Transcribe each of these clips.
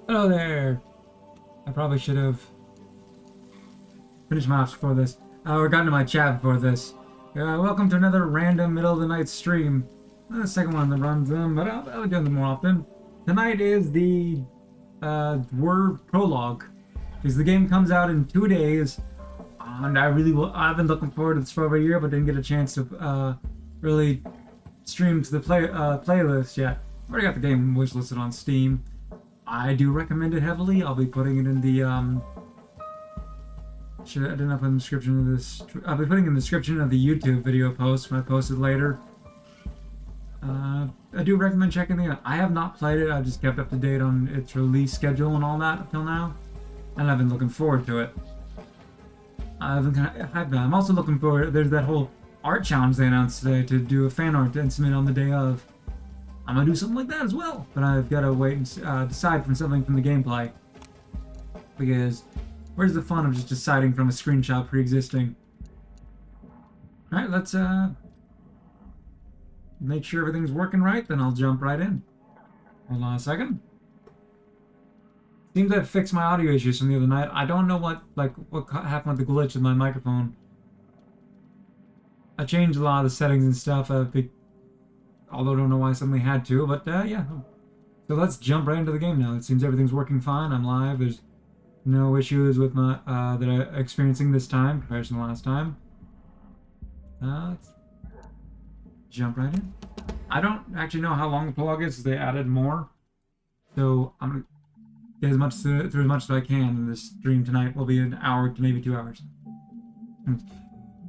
Hello there! I probably should have finished my ops before this. Or gotten to my chat before this. Welcome to another random middle of the night stream. The second one that runs them, but I'll do them more often. Tonight is the Dwerve prologue. Because the game comes out in 2 days. And I've been looking forward to this for over a year, but didn't get a chance to really stream to the playlist yet. Already got the game wishlisted on Steam. I do recommend it heavily. I'll be putting it in the I didn't put in the description of this. I'll be putting in the description of the YouTube video post when I post it later. I do recommend checking it out. I have not played it. I've just kept up to date on its release schedule and all that up till now, and I've been looking forward to it. I've been kind of hyped. I'm also looking forward. There's that whole art challenge they announced today to do a fan art and submit on the day of. I'm gonna do something like that as well, but I've got to wait and decide from something from the gameplay. Because where's the fun of just deciding from a screenshot pre-existing? Alright, let's make sure everything's working right, then I'll jump right in. Hold on a second. Seems I've fixed my audio issues from the other night. I don't know what happened with the glitch with my microphone. I changed a lot of the settings and stuff, although I don't know why I suddenly had to, but yeah. So let's jump right into the game now. It seems everything's working fine. I'm live. There's no issues with my that I'm experiencing this time compared to the last time. Let's jump right in. I don't actually know how long the prologue is, because they added more. So I'm gonna get as much through as much as I can in this stream tonight. Will be an hour to maybe 2 hours.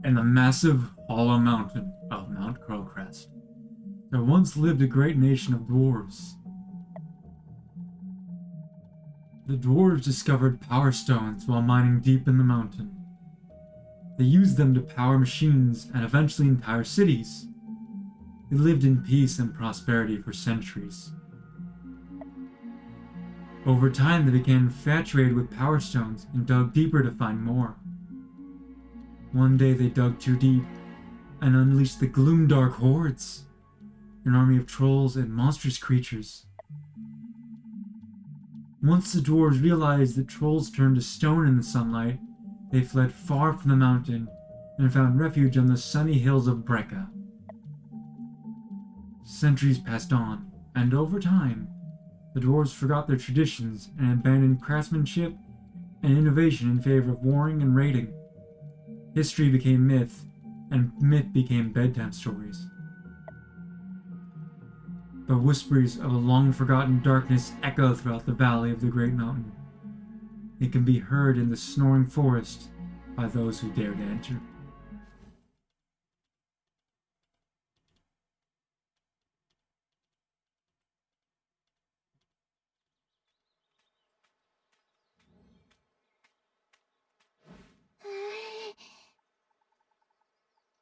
In the massive hollow mountain of Mount Crowcrest, there once lived a great nation of dwarves. The dwarves discovered power stones while mining deep in the mountain. They used them to power machines and eventually entire cities. They lived in peace and prosperity for centuries. Over time, they became infatuated with power stones and dug deeper to find more. One day they dug too deep and unleashed the Gloomdark Hordes, an army of trolls and monstrous creatures. Once the dwarves realized that trolls turned to stone in the sunlight, they fled far from the mountain and found refuge on the sunny hills of Brecca. Centuries passed on, and over time, the dwarves forgot their traditions and abandoned craftsmanship and innovation in favor of warring and raiding. History became myth, and myth became bedtime stories. The whispers of a long-forgotten darkness echo throughout the valley of the great mountain. It can be heard in the snoring forest by those who dare to enter.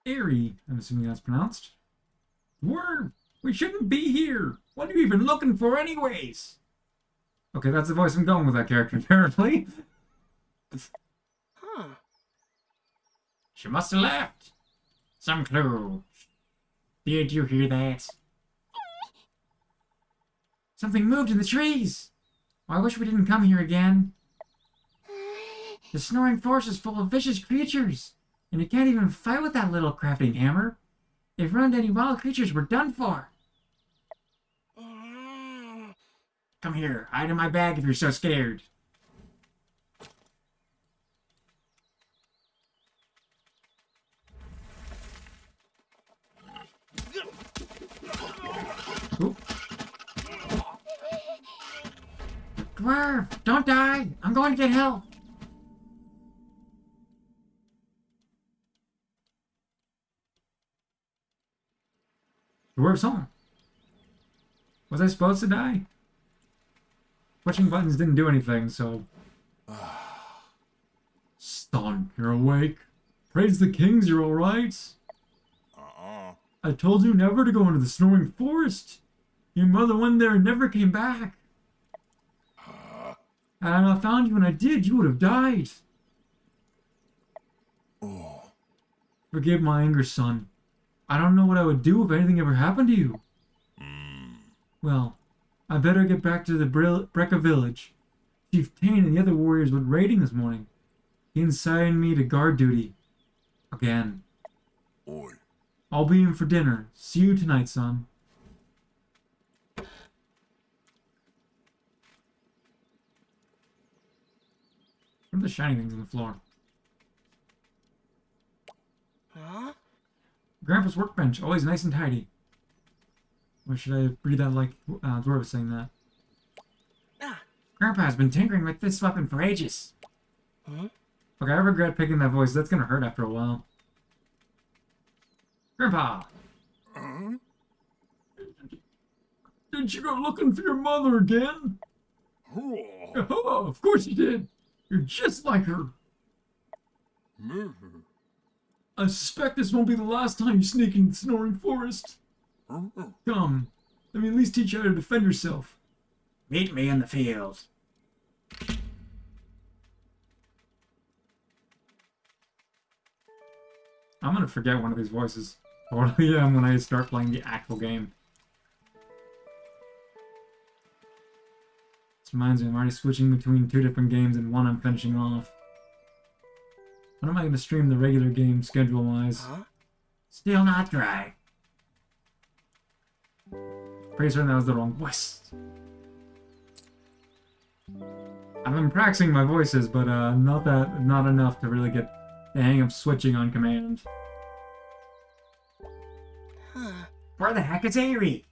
Airy, I'm assuming that's pronounced. Dwerve! We shouldn't be here! What are you even looking for anyways? Okay, that's the voice I'm going with that character, apparently. Huh. She must have left. Some clue. Did you hear that? Something moved in the trees! Oh, I wish we didn't come here again. The snoring forest is full of vicious creatures, and you can't even fight with that little crafting hammer. If we run into any wild creatures, we're done for. Come here, hide in my bag if you're so scared. Oop. Dwerve, don't die! I'm going to get help! Dwerve's home. Was I supposed to die? Pushing buttons didn't do anything, so... Son, you're awake. Praise the kings, you're alright. I told you never to go into the snoring forest. Your mother went there and never came back. And I found you when I did, you would have died. Forgive my anger, son. I don't know what I would do if anything ever happened to you. Well, I better get back to the Brecca village. Chief Tane and the other warriors went raiding this morning. He incited me to guard duty. Again. Oi. I'll be in for dinner. See you tonight, son. What are the shiny things on the floor? Huh? Grandpa's workbench, always nice and tidy. Or should I read that like Dwerve saying that? Ah. Grandpa has been tinkering with this weapon for ages. Huh? Okay, I regret picking that voice. That's gonna hurt after a while. Grandpa! Did you go looking for your mother again? Oh, of course you did. You're just like her. I suspect this won't be the last time you sneak into the Snoring Forest. Come, let me at least teach you how to defend yourself. Meet me in the field. I'm gonna forget one of these voices. Totally am when I start playing the actual game. This reminds me, I'm already switching between 2 different games and one I'm finishing off. When am I gonna stream the regular game schedule-wise? Huh? Still not dry. Pretty certain that was the wrong voice. I've been practicing my voices, but not enough to really get the hang of switching on command. Huh? Where the heck is Aerie?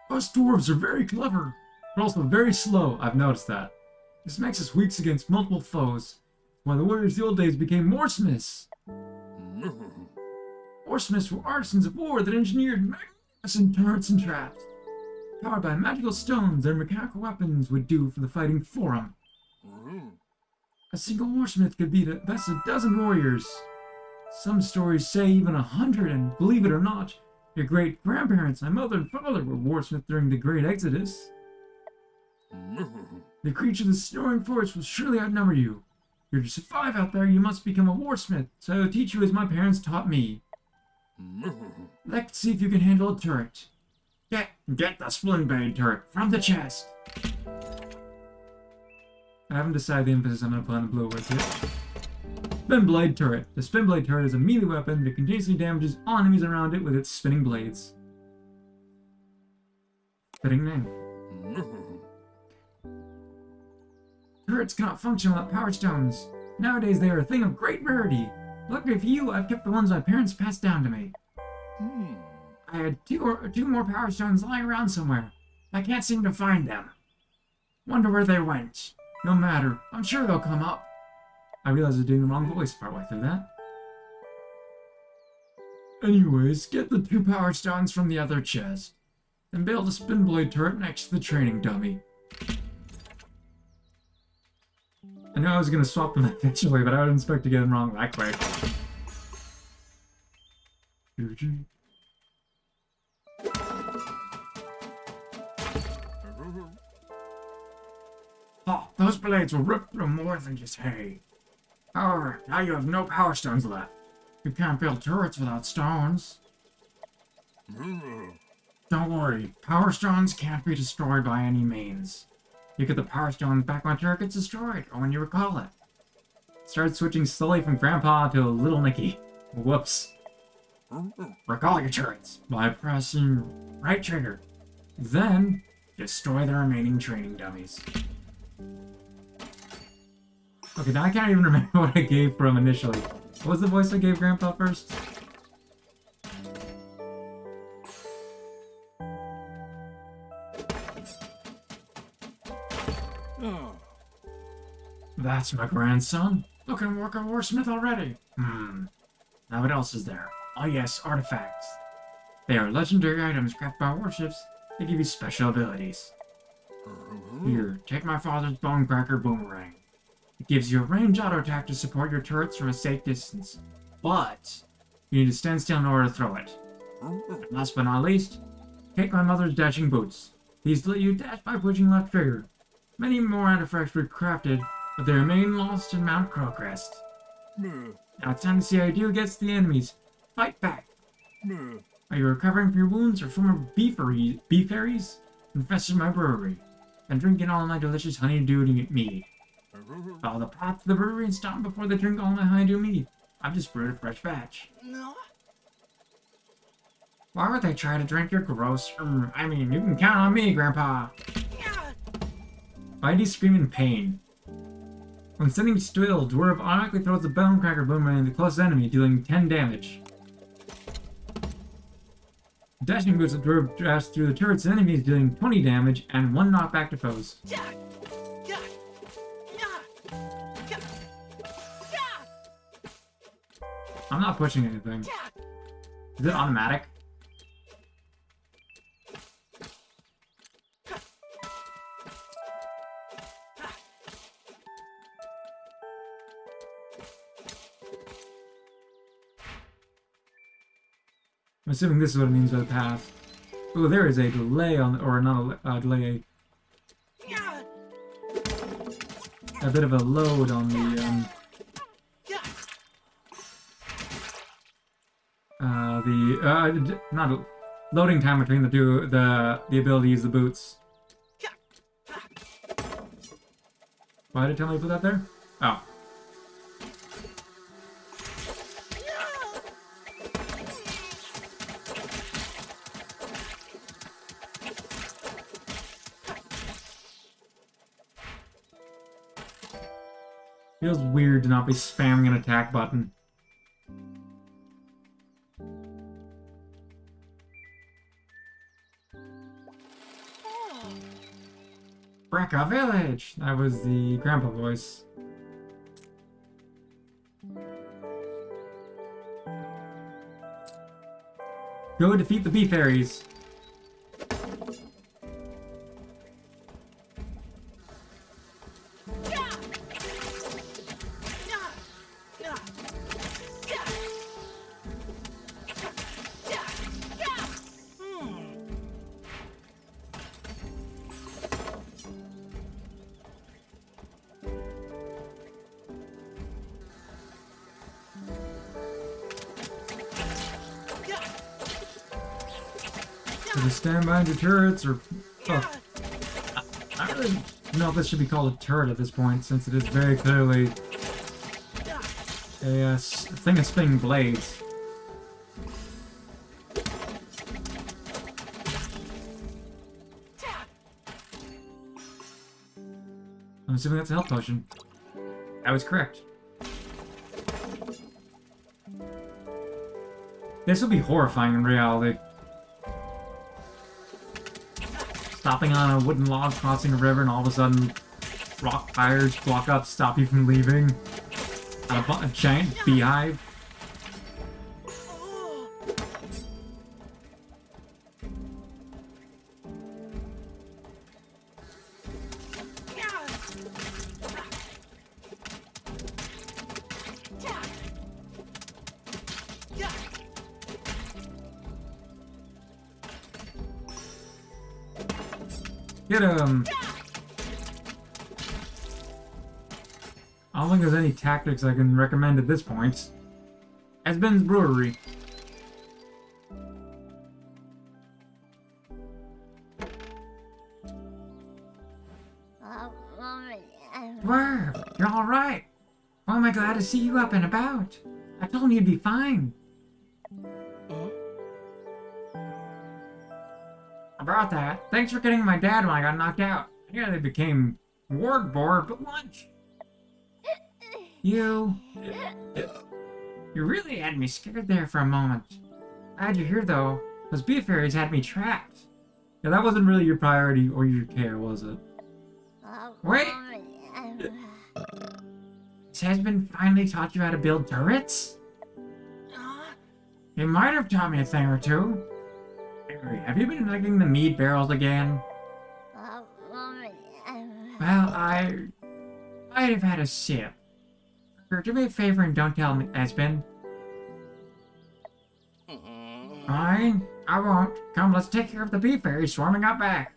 Us dwarves are very clever, but also very slow. I've noticed that. This makes us weak against multiple foes. Why the warriors of the old days became warsmiths. Warsmiths were artisans of war that engineered magnificent turrets and traps. Powered by magical stones, their mechanical weapons would do for the fighting forum. A single warsmith could beat at best a dozen warriors. Some stories say even 100, and believe it or not, your great-grandparents, my mother and father, were warsmiths during the Great Exodus. The creature of the Snoring Forest will surely outnumber you. If you're to survive out there, you must become a warsmith, so I will teach you as my parents taught me. Let's see if you can handle a turret. Get the Splendblade turret from the chest. I haven't decided the emphasis I'm going to put on the blue words here. Spinblade turret. The Spinblade turret is a melee weapon that continuously damages all enemies around it with its spinning blades. Fitting name. Turrets cannot function without power stones. Nowadays they are a thing of great rarity. Luckily for you, I've kept the ones my parents passed down to me. I had two more power stones lying around somewhere. I can't seem to find them. Wonder where they went. No matter, I'm sure they'll come up. I realized I was doing the wrong voice partway through that. Anyways, get the 2 power stones from the other chest. Then build a Spinblade turret next to the training dummy. I know I was going to swap them eventually, but I would expect to get them wrong that quick. Oh, those blades will rip through more than just hay. However, now you have no power stones left. You can't build turrets without stones. Don't worry, power stones can't be destroyed by any means. You get the power stones back when turret gets destroyed, or when you recall it. Start switching slowly from Grandpa to Little Nicky. Whoops. Recall your turrets by pressing right trigger. Then, destroy the remaining training dummies. Okay, now I can't even remember what I gave for him initially. What was the voice I gave Grandpa first? That's my grandson. Looking like a warsmith already. Now what else is there? Oh yes, artifacts. They are legendary items crafted by warships. They give you special abilities. Here, take my father's Bonecracker Boomerang. It gives you a range auto attack to support your turrets from a safe distance. But you need to stand still in order to throw it. And last but not least, take my mother's Dashing Boots. These let you dash by pushing left trigger. Many more artifacts were crafted, but they remain lost in Mount Crowcrest. Now it's time to see how you do against the enemies. Fight back! Are you recovering from your wounds, or former bee fairies infested my brewery and drinking all my delicious honeydew mead? Follow the path to the brewery and stop before they drink all my honeydew mead. I've just brewed a fresh batch. No. Why would they try to drink your gross... I mean, you can count on me, Grandpa. Yeah. Mighty scream in pain. When standing still, Dwerve automatically throws the bone cracker boomerang at the closest enemy, dealing 10 damage. Dashing boots of Dwerve dash through the turrets and enemies, dealing 20 damage and 1 knockback to foes. Yeah. Yeah. Yeah. Yeah. Yeah. I'm not pushing anything. Yeah. Is it automatic? I'm assuming this is what it means by the path. Oh, there is a delay on, or not a delay, Yeah. a bit of a load on the, Yeah. not a, loading time between the two, the ability to use the boots. Why did it tell me to put that there? Oh. Feels weird to not be spamming an attack button. Brecca Village! That was the grandpa voice. Go defeat the bee fairies. So just stand behind your turrets, or... Oh. I don't really know if this should be called a turret at this point, since it is very clearly a thing of spinning blades. I'm assuming that's a health potion. I was correct. This would be horrifying in reality. Stopping on a wooden log crossing a river and all of a sudden rock pyres block up, stop you from leaving. A giant beehive. Get him! I don't think there's any tactics I can recommend at this point. Esben's Brewery. Dwerve, you're alright! Oh, am I glad to see you up and about. I told you you'd be fine. About that, thanks for getting my dad when I got knocked out. I nearly became ward bored, but lunch. You really had me scared there for a moment. Glad you're here though. Those bee fairies had me trapped. Yeah, that wasn't really your priority or your care, was it? Wait! This husband finally taught you how to build turrets? He might have taught me a thing or two. Have you been licking the mead barrels again? Well, I might have had a sip. Do me a favor and don't tell me, Esben. Fine, I won't. Come, let's take care of the bee fairies swarming out back.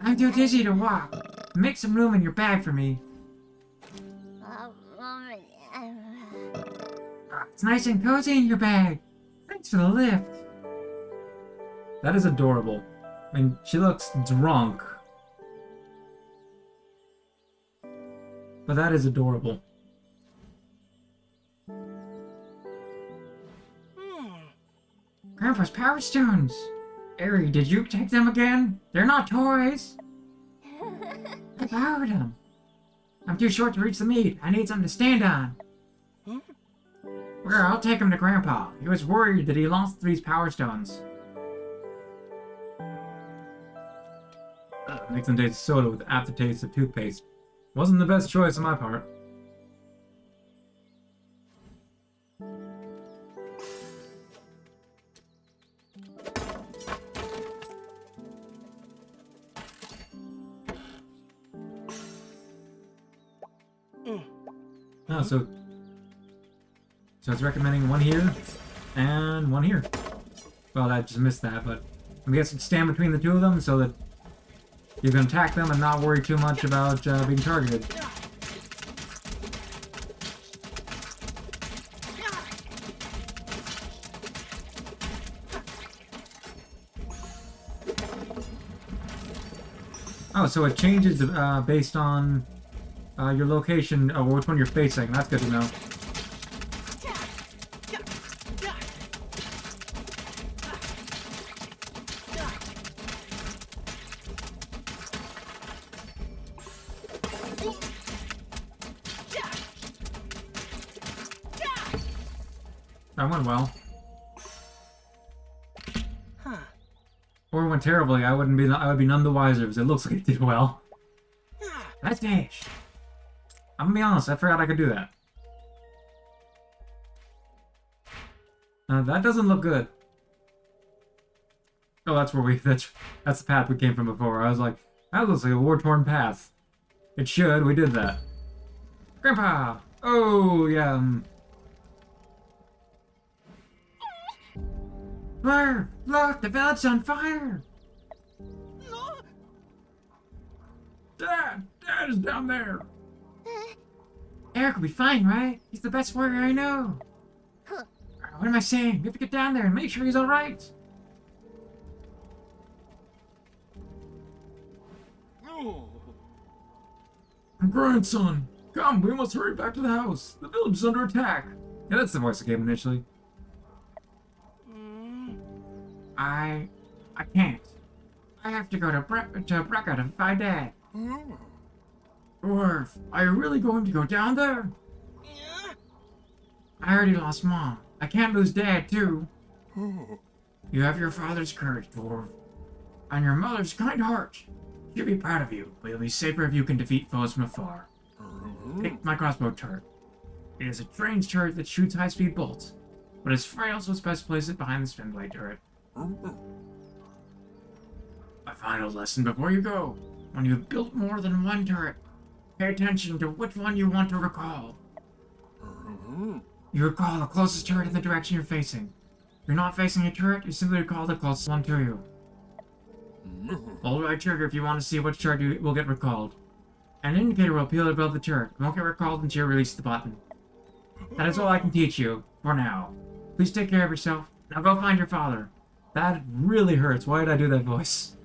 I'm too dizzy to walk. Make some room in your bag for me. It's nice and cozy in your bag. Thanks for the lift. That is adorable. I mean, she looks drunk. But that is adorable. Grandpa's Power Stones. Eri, did you take them again? They're not toys. I borrowed them. I'm too short to reach the meat. I need something to stand on. Well, I'll take him to Grandpa. He was worried that he lost these Power Stones. Makes them taste soda with the aftertaste of toothpaste. Wasn't the best choice on my part. Oh, so it's recommending one here and one here. Well, I just missed that, but I guess stand between the two of them so that you can attack them and not worry too much about being targeted. Oh, so it changes based on your location, or which one you're facing. That's good to know. That went well. Or it went terribly. I would be none the wiser because it looks like it did well. That's Dash. I'm gonna be honest, I forgot I could do that. That doesn't look good. Oh, that's where that's the path we came from before. I was like, that looks like a war-torn path. It should, we did that. Grandpa! Oh, yeah. Dwerve, look, the village's on fire! Dad is down there! Eric will be fine, right? He's the best warrior I know. What am I saying? We have to get down there and make sure he's alright. Grandson, come, we must hurry back to the house. The village is under attack. Yeah, that's the voice that came initially. I can't. I have to go to Brecca to find Dad. Dwarf, are you really going to go down there? I already lost Mom. I can't lose Dad, too. You have your father's courage, Dwarf, and your mother's kind heart. She'll be proud of you, but you'll be safer if you can defeat foes from afar. Take my crossbow turret. It is a trained turret that shoots high-speed bolts, but it's frail, so it's best to place it behind the spin blade turret. A final lesson before you go. When you've built more than one turret, pay attention to which one you want to recall. You recall the closest turret in the direction you're facing. If you're not facing a turret, you simply recall the closest one to you. Hold right trigger if you want to see which turret will get recalled. An indicator will appear above the turret. It won't get recalled until you release the button. That is all I can teach you, for now. Please take care of yourself. Now go find your father. That really hurts. Why did I do that voice?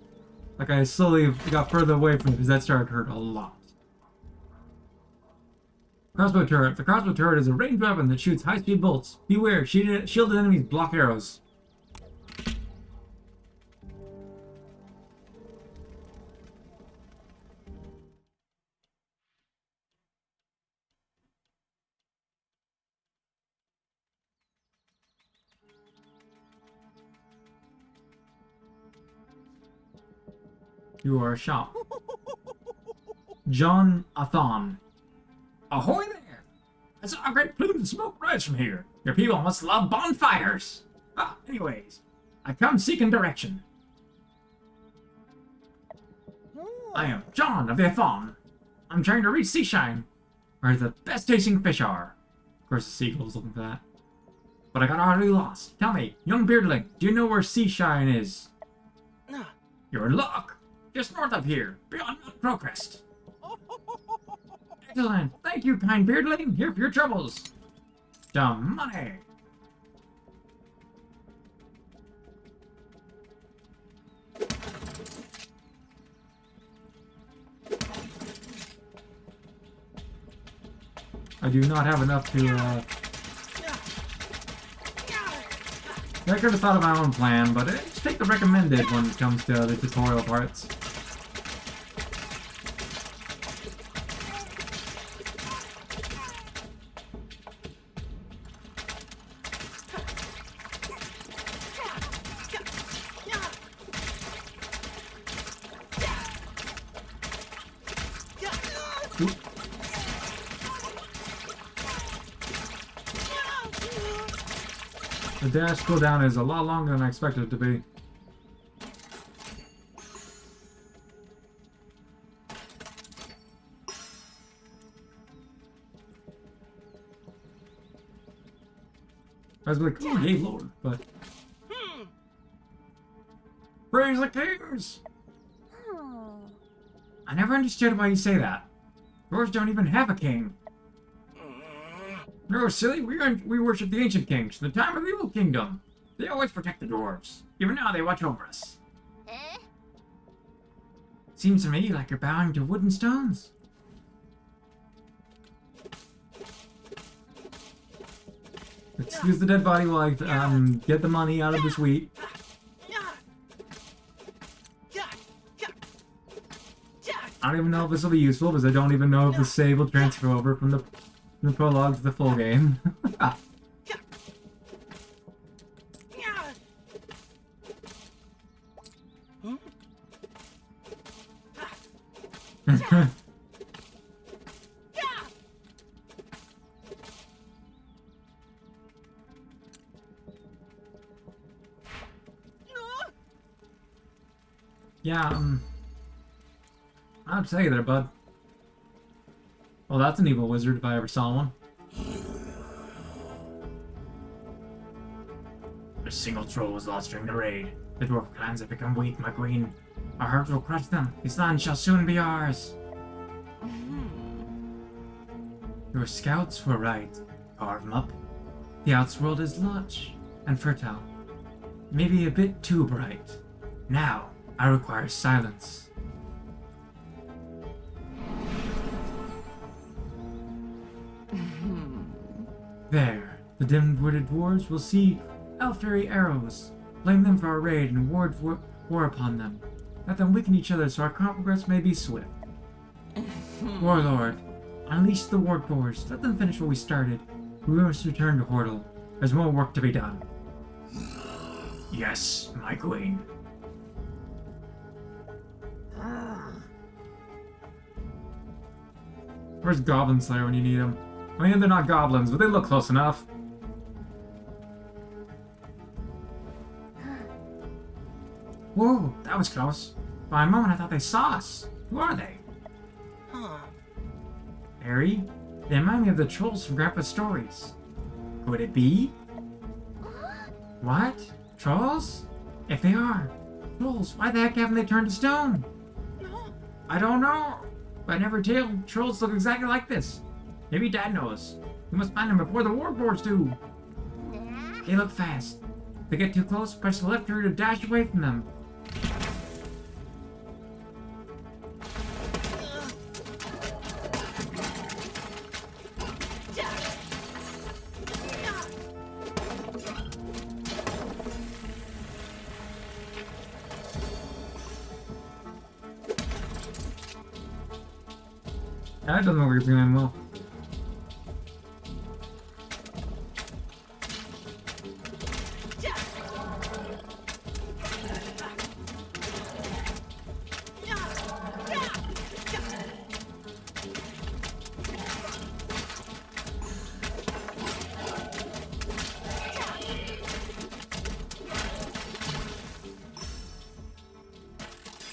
Like I slowly got further away from it because that started to hurt a lot. Crossbow turret. The crossbow turret is a ranged weapon that shoots high-speed bolts. Beware, shielded enemies block arrows. You are a shop. John Athon. Ahoy there! I saw a great plume of smoke rise from here. Your people must love bonfires. Anyways, I come seeking direction. I am John of the Athon. I'm trying to reach Seashine, where the best tasting fish are. Of course, the seagull's looking for that. But I got utterly lost. Tell me, young beardling, Do you know where Seashine is? you're in luck. Just north of here, beyond Mount Crowcrest. Excellent. Thank you, kind beardling. Here for your troubles. Some money. I do not have enough to, I could have thought of my own plan, but just take the recommended when it comes to the tutorial parts. Oop. The dash cooldown is a lot longer than I expected it to be. I was like, oh, yay, Lord, but... Praise the kings! I never understood why you say that. Dwarves don't even have a king. No, silly, we worship the ancient kings, the time of the Evil Kingdom. They always protect the dwarves. Even now, they watch over us. Seems to me like you're bowing to wood and stones. Excuse the dead body while I get the money out of this wheat. I don't even know if this will be useful because I don't even know if the save will transfer over from the prologue to the full game. Yeah, I'll tell you there, bud. Well, that's an evil wizard if I ever saw one. A single troll was lost during the raid. The dwarf clans have become weak, my queen. Our hearts will crush them. These lands shall soon be ours. Your scouts were right. Carve them up. The Outsworld is lush and fertile. Maybe a bit too bright. Now, I require silence. There, the dim-witted dwarves will see elf-fairy arrows. Blame them for our raid and ward war upon them. Let them weaken each other so our progress may be swift. Warlord, unleash the ward boars. Let them finish what we started. We must return to Hordle. There's more work to be done. Yes, my queen. Where's Goblin Slayer when you need him? I mean, they're not goblins, but they look close enough. Whoa, that was close. By a moment, I thought they saw us. Who are they? Harry? They remind me of the trolls from Grandpa's stories. Could it be? What? Trolls? If they are trolls, why the heck haven't they turned to stone? I don't know. But I never told trolls look exactly like this. Maybe Dad knows. We must find them before the warboards do. They look fast. If they get too close, press the left trigger to dash away from them. That doesn't look like it's gonna end well.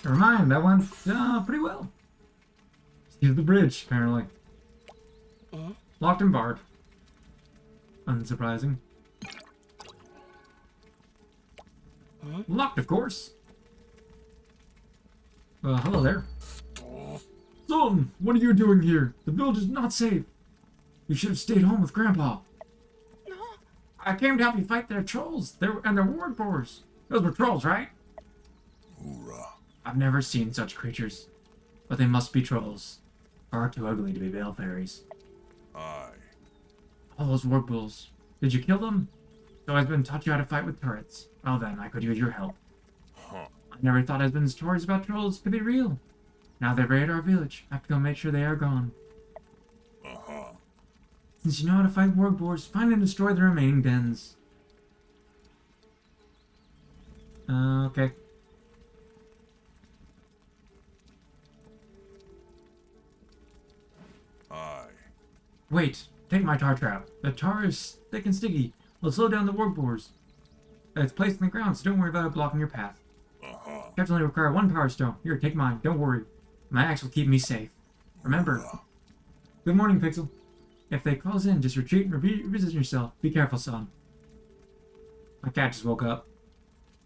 Never mind, that went pretty well. Here's the bridge, apparently. Locked and barred. Unsurprising. Locked, of course. Hello there. Son, what are you doing here? The village is not safe. You should have stayed home with Grandpa. No. I came to help you fight their trolls. And their ward boars. Those were trolls, right? Hoorah. I've never seen such creatures. But they must be trolls. Far too ugly to be bale fairies. Aye. All those war bulls. Did you kill them? So Esmond taught you how to fight with turrets. Well then, I could use your help. Huh. I never thought Esmond's stories about trolls could be real. Now they've raided our village. I have to go make sure they are gone. Uh-huh. Since you know how to fight war boars, find and destroy the remaining dens. Okay. Aye. Wait, take my tar trap. The tar is thick and sticky. Will slow down the warg boars. It's placed in the ground, so don't worry about it blocking your path. Uh-huh. Traps only require one power stone. Here, take mine. Don't worry. My axe will keep me safe. Remember. Good morning, Pixel. If they close in, just retreat and reposition yourself. Be careful, son. My cat just woke up.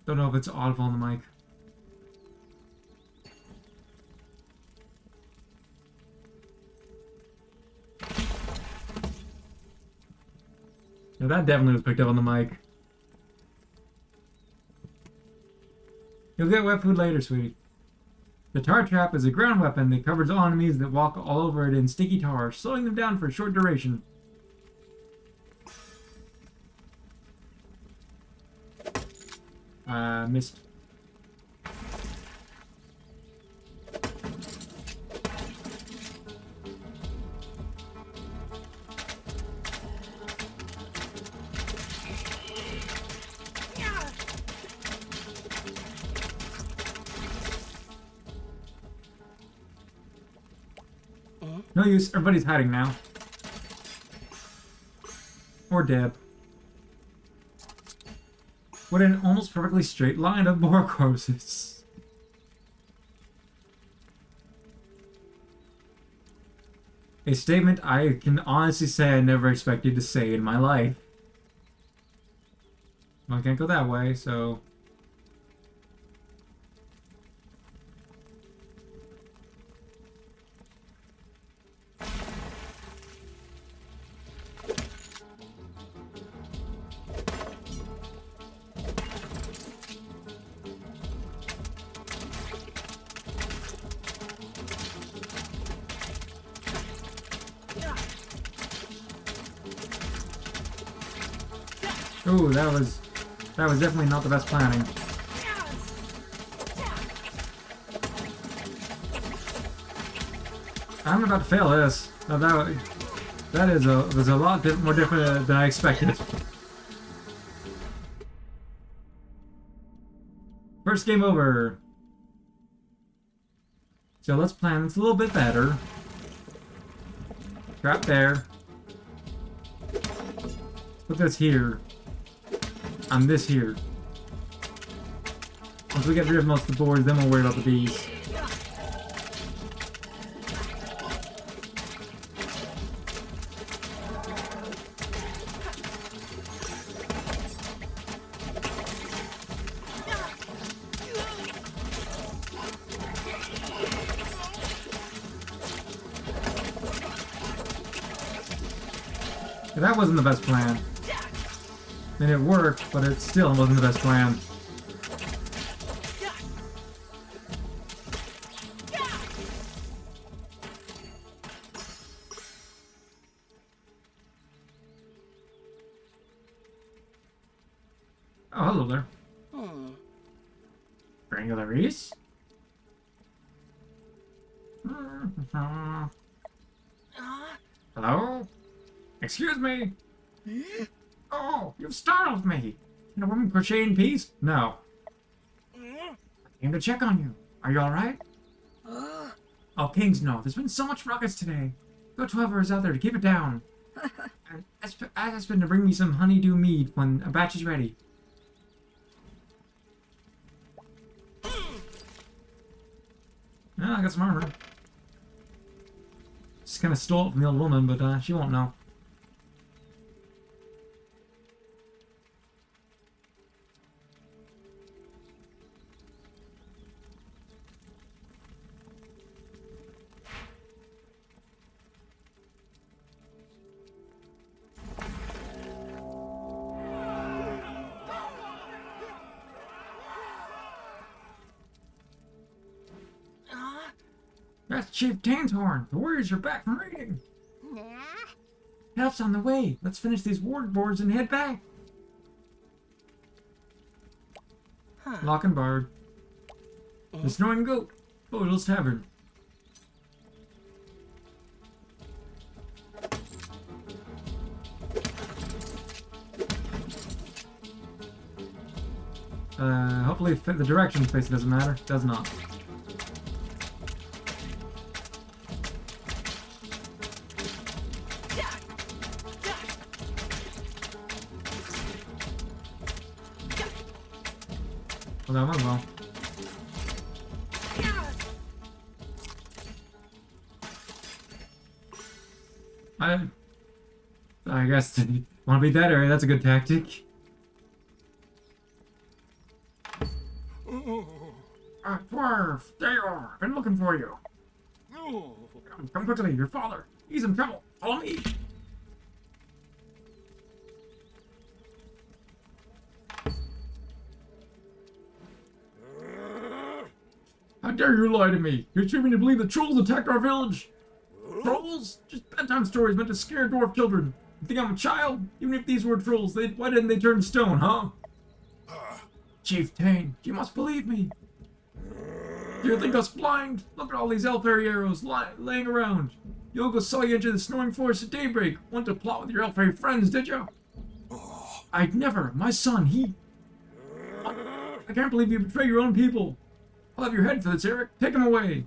Don't know if it's audible on the mic. Now that definitely was picked up on the mic. You'll get wet food later, sweetie. The tar trap is a ground weapon that covers all enemies that walk all over it in sticky tar, slowing them down for a short duration. Missed. No use, everybody's hiding now. Or dead. What an almost perfectly straight line of boar corpses. A statement I can honestly say I never expected to say in my life. Well, I can't go that way, so... Ooh, that was definitely not the best planning. I'm about to fail this. Now that was a lot more different than I expected. First game over. So let's plan this a little bit better. Trap there. Put this here. And this here. Once we get rid of most of the boards, then we'll worry about the bees. That wasn't the best plan. I mean, it worked, but it still wasn't the best plan. Oh, hello there. Granular Reese? Hello? Excuse me? Oh, you've startled me. Can a woman crochet in peace? No. I came to check on you. Are you alright? Oh, Kings, no. There's been so much ruckus today. Go to whoever is out there to keep it down. And ask Espen to bring me some honeydew mead when a batch is ready. I got some armor. Just kind of stole it from the old woman, but she won't know. That's Chief Tanshorn. The warriors are back from raiding. Nah, Help's on the way. Let's finish these ward boards and head back. Huh. Lock and barred. The Snoring Goat. Bodil's Tavern. Hopefully the direction space doesn't matter. Does not. Yeah. Yeah. Well, that went well. Yeah. I guess want to beat that area. That's a good tactic. Dwerve, there you are. Been looking for you. Come quickly, your father. He's in trouble. Follow me. How dare you lie to me? You're choosing to believe the trolls attacked our village. Trolls? Just bedtime stories meant to scare dwarf children. You think I'm a child? Even if these were trolls, why didn't they turn to stone, huh? Chief Tane, you must believe me. Do you think us blind? Look at all these elf fairy arrows laying around. Yoga saw you enter the snoring forest at daybreak. Want to plot with your elf fairy friends, did you? I'd never. My son, he... I can't believe you betray your own people. I'll have your head for this, Eric. Take him away.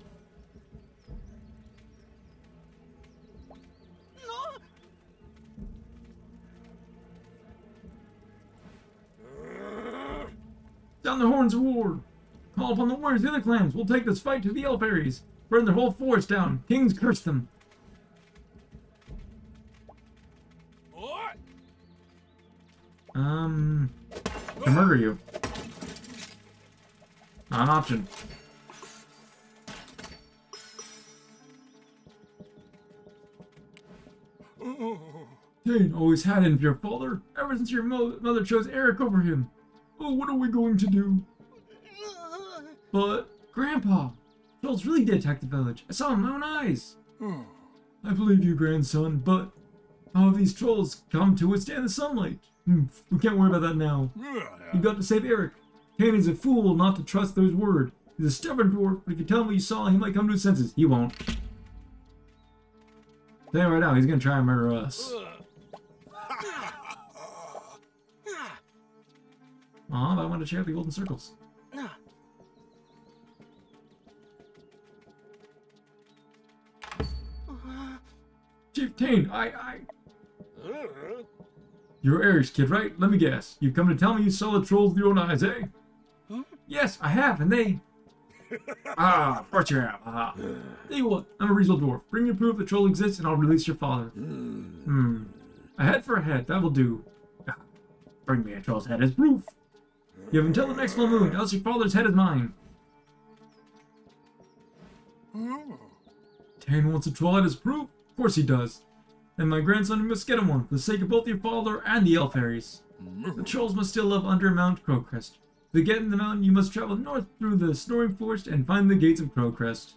No. Down the horns of war. Call upon the warriors of the other clans. We'll take this fight to the elf fairies. Burn their whole forest down. Kings curse them. What? To murder you. Not an option. Tane always had him for your father, ever since your mother chose Eric over him. Oh, what are we going to do? But, Grandpa, trolls really did attack the village. I saw them with my own eyes. I believe you, grandson, but how have these trolls come to withstand the sunlight? We can't worry about that now. You got to save Eric. Tane is a fool not to trust those word. He's a stubborn dwarf, but if you tell him what you saw, he might come to his senses. He won't. Tell you right now, he's gonna try and murder us. Aw, but I want to check out the golden circles. No. Chief Tane, You're Eric's kid, right? Let me guess. You've come to tell me you saw the trolls with your own eyes, eh? Hmm? Yes, I have, and they... Of course you have. Tell you what, I'm a reasonable dwarf. Bring your proof the troll exists, and I'll release your father. A head for a head, that will do. Bring me a troll's head as proof. You have until the next full moon, else your father's head is mine. Tane wants a troll head as proof? Of course he does. And my grandson must get him one, for the sake of both your father and the elf fairies. The trolls must still live under Mount Crowcrest. To get in the mountain, you must travel north through the Snoring Forest and find the gates of Crowcrest.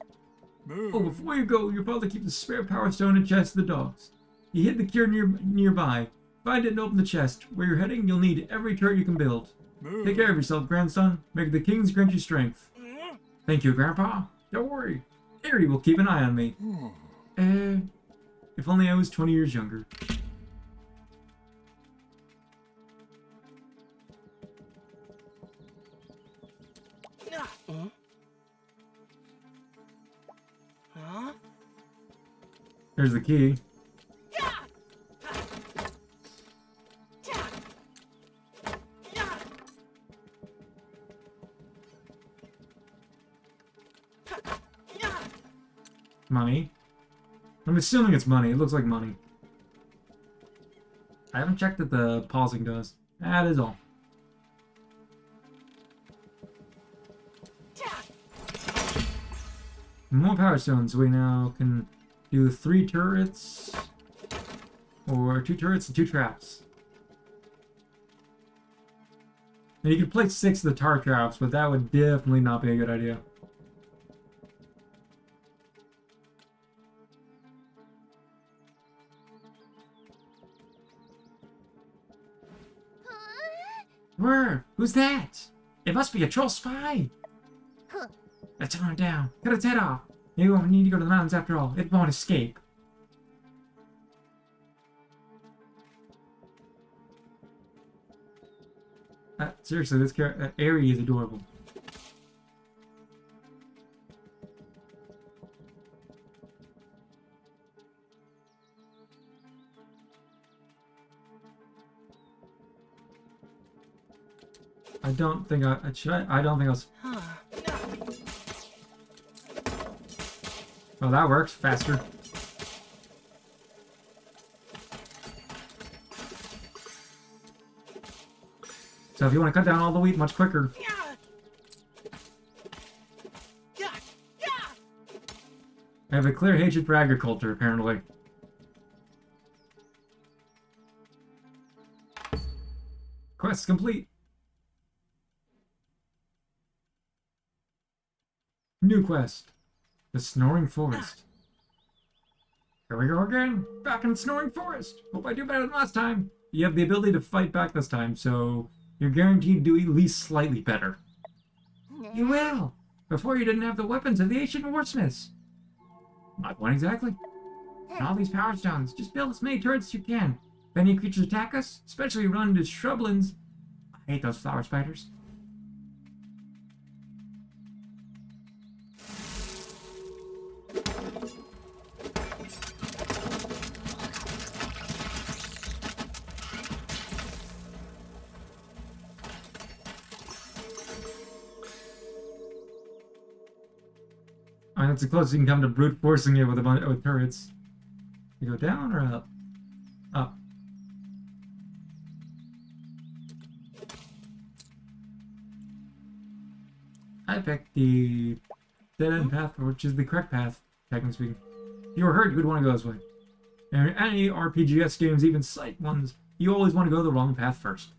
Oh, before you go, your father keeps a spare power stone and chest for the dogs. He hid the cure nearby. Find it and open the chest. Where you're heading, you'll need every turret you can build. Take care of yourself, grandson. Make the kings grant you strength. Thank you, Grandpa. Don't worry. Harry will keep an eye on me. If only I was 20 years younger. Huh? There's the key. Yeah. Yeah. Yeah. Yeah. Money. I'm assuming it's money. It looks like money. I haven't checked that the pausing does. That is all. More power stones, so we now can do 3 turrets, or 2 turrets and 2 traps. Now you could place 6 of the tar traps, but that would definitely not be a good idea. Dwerve, who's that? It must be a troll spy. Huh. Let's hunt it down. Cut its head off. Maybe we won't need to go to the mountains after all. It won't escape. Seriously, this Airy is adorable. I don't think I don't think Huh. Oh, that works faster. So if you want to cut down all the wheat much quicker, Yeah. Yeah. Yeah. I have a clear hatred for agriculture, apparently. Quest complete. New quest. The Snoring Forest. Here we go again. Back in the Snoring Forest. Hope I do better than last time. You have the ability to fight back this time, so you're guaranteed to do at least slightly better. You will. Before you didn't have the weapons of the ancient warsmiths. My point exactly. And all these power stones. Just build as many turrets as you can. If any creatures attack us, especially run into shrublands. I hate those flower spiders. I mean, that's the closest you can come to brute forcing it with a bunch of turrets. You go down or up? Up. I picked the dead-end path, which is the correct path, technically speaking. If you were hurt, you would want to go this way. And in any RPGS games, even sight ones, you always want to go the wrong path first.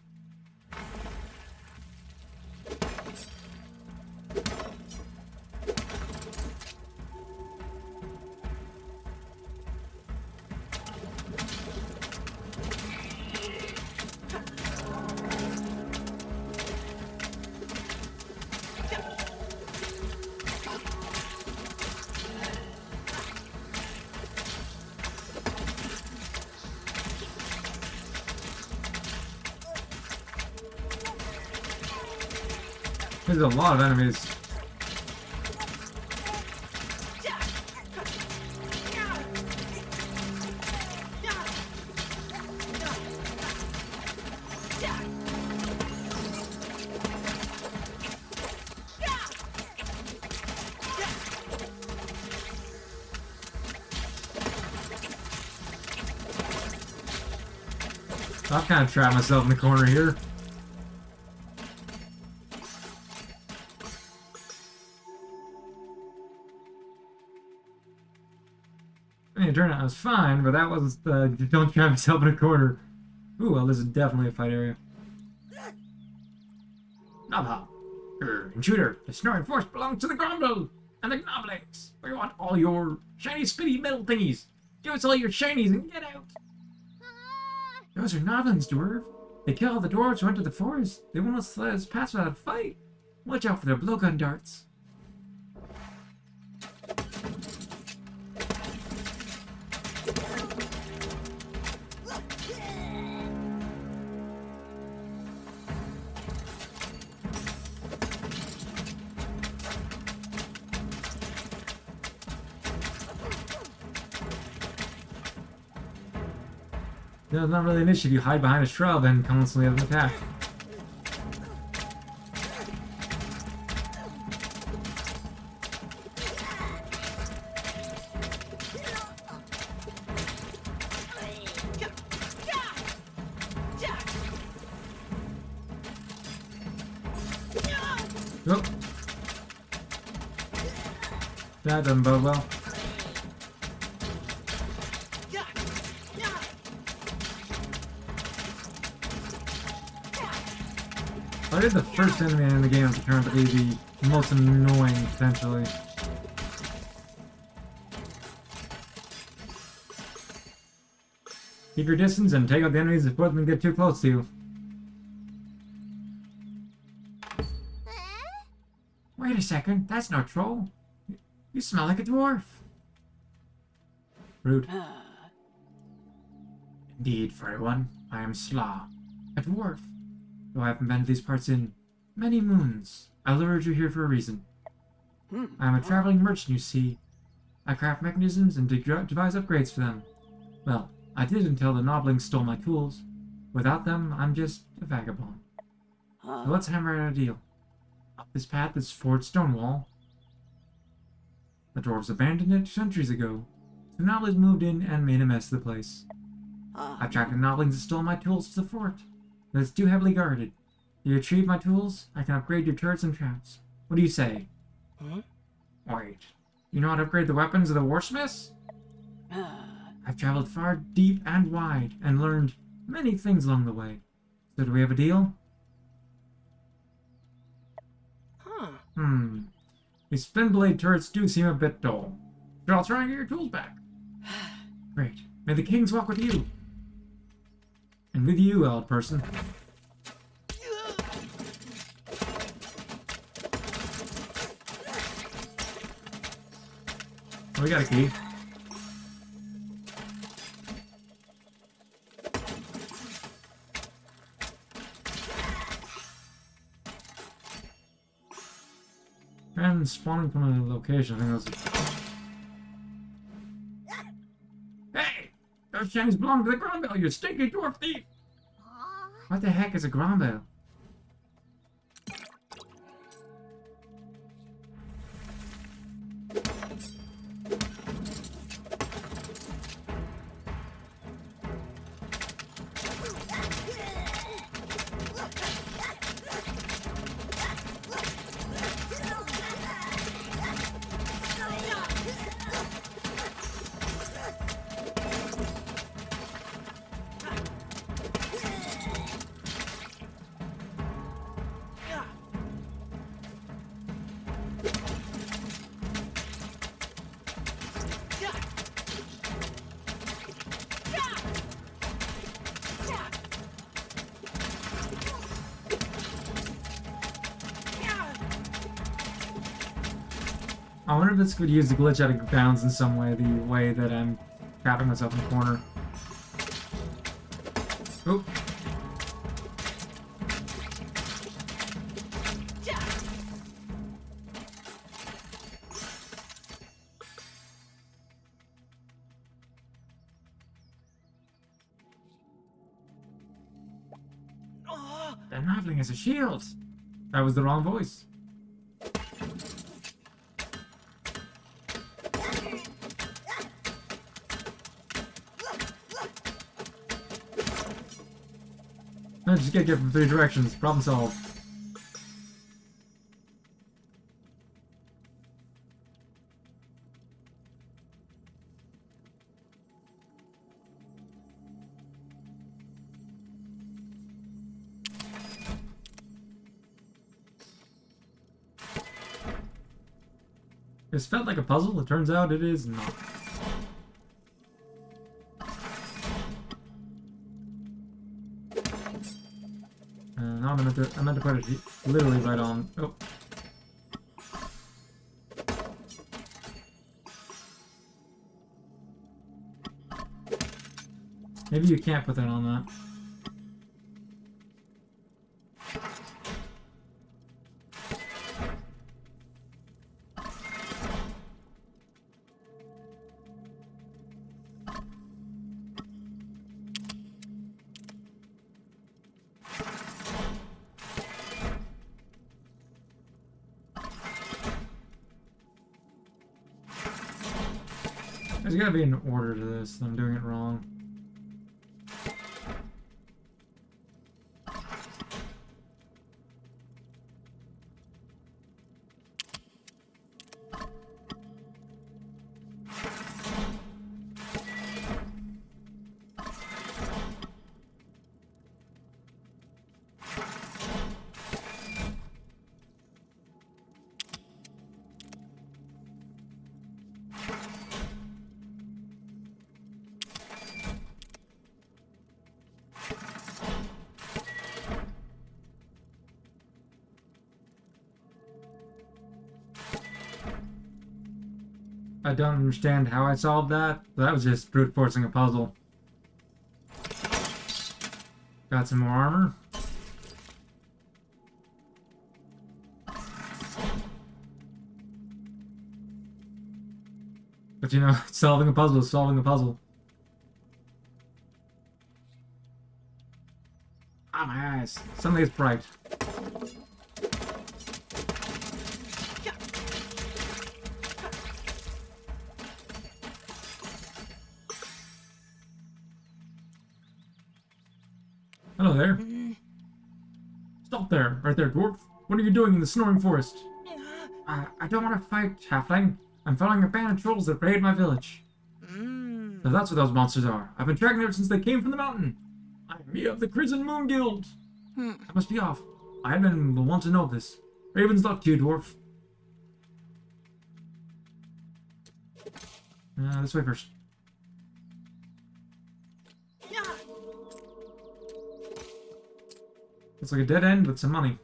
There's a lot of enemies. I've kind of trapped myself in the corner here. I mean, it turned out I was fine, but that was don't trap yourself in a corner. Ooh, well, this is definitely a fight area. Nabha, intruder, the Snoring Force belongs to the Grumble and the Gnoblins. We want all your shiny, spitty metal thingies. Give us all your shinies and get out. Those are Noblins, Dwerve. They killed all the dwarves who went to the forest. They won't let us pass without a fight. Watch out for their blowgun darts. It's not really an issue if you hide behind a shrub and constantly have an attack. Oh. That doesn't bode well. I did the first enemy in the game to turn out to be the most annoying, potentially. Keep your distance and take out the enemies before they get too close to you. Wait a second, that's no troll. You smell like a dwarf. Rude. Indeed, furry one, I am Slaw, a dwarf. Though I haven't been to these parts in many moons, I lured you here for a reason. I am a traveling merchant, you see. I craft mechanisms and devise upgrades for them. Well, I did until the Noblings stole my tools. Without them, I'm just a vagabond. So let's hammer out a deal. Up this path is Fort Stonewall. The dwarves abandoned it centuries ago, so Noblings moved in and made a mess of the place. I've tracked the Noblings that stole my tools to the fort, but it's too heavily guarded. If you retrieve my tools, I can upgrade your turrets and traps. What do you say? Wait, you know how to upgrade the weapons of the warsmiths? I've traveled far, deep, and wide, and learned many things along the way. So do we have a deal? These spin blade turrets do seem a bit dull. But I'll try and get your tools back. Great. May the kings walk with you. And with you, old person. Oh, we got a key. And spawning from a location, I think that's... Hey! Those shinies belong to the Grombo, you stinky dwarf thief! What the heck is a Grombo? I wonder if this could use the glitch out of bounds in some way, the way that I'm trapping myself in the corner. Oop. The Noveling has a shield! That was the wrong voice. I just gotta get from 3 directions. Problem solved. This felt like a puzzle. It turns out it is not. No, I meant to put it literally right on. Oh. Maybe you can't put that on that. There's gotta be an order to this. I'm doing it wrong. I don't understand how I solved that. That was just brute forcing a puzzle. Got some more armor. But you know, solving a puzzle is solving a puzzle. Ah, my eyes. Suddenly it's bright. Hello there. Stop there. Right there, dwarf. What are you doing in the snoring forest? I don't want to fight, halfling. I'm following a band of trolls that raid my village. So that's what those monsters are. I've been tracking them since they came from the mountain. I'm me of the Crimson Moon Guild. I must be off. I had been the one to know this. Raven's luck to you, dwarf. This way first. It's like a dead end with some money.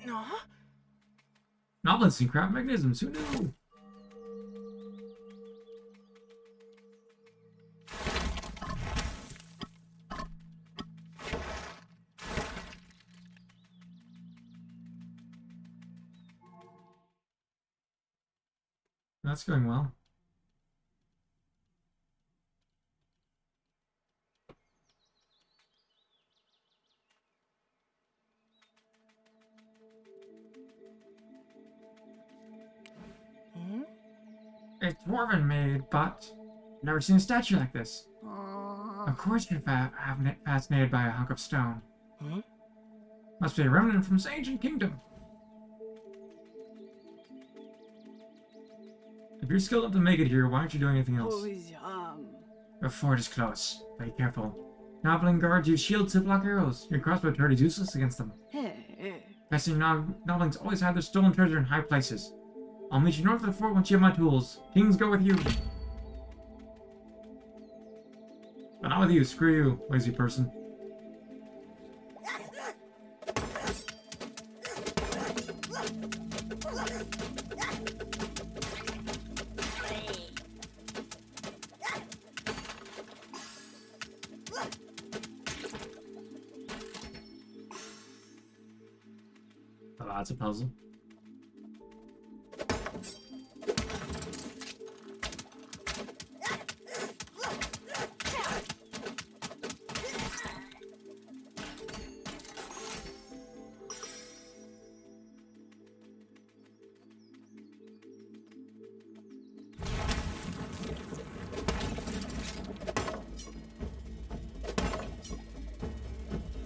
No. Novelist and craft mechanisms, who knew? That's going well. It's dwarven made, but never seen a statue like this. Of course you're fascinated by a hunk of stone. Must be a remnant from some ancient kingdom. If you're skilled enough to make it here, why aren't you doing anything else? Your fort is close. Be careful. Nobbling guards use shields to block arrows. Your crossbow turret is useless against them. Pesting Nobblings always hide their stolen treasure in high places. I'll meet you north of the fort once you have my tools. Kings go with you. But not with you. Screw you, lazy person. Oh, that's a puzzle.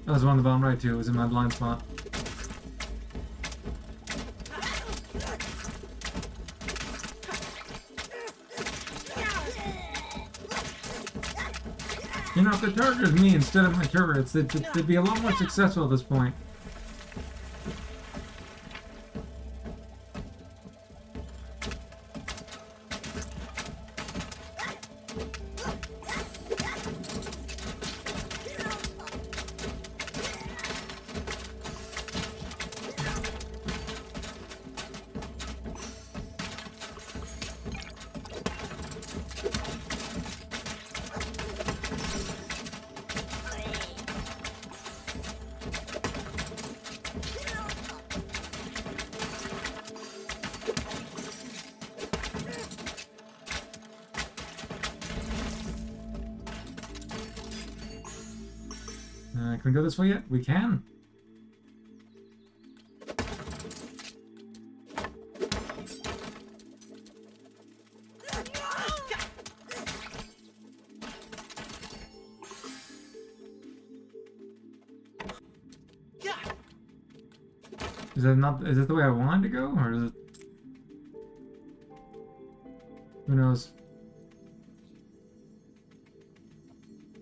That was one on the bottom right too. It was in my blind spot. You know, if the target is me instead of my turrets, they'd be a lot more successful at this point. Can we go this way yet? We can. Is that not? Is that the way I wanted to go, or is it? Who knows?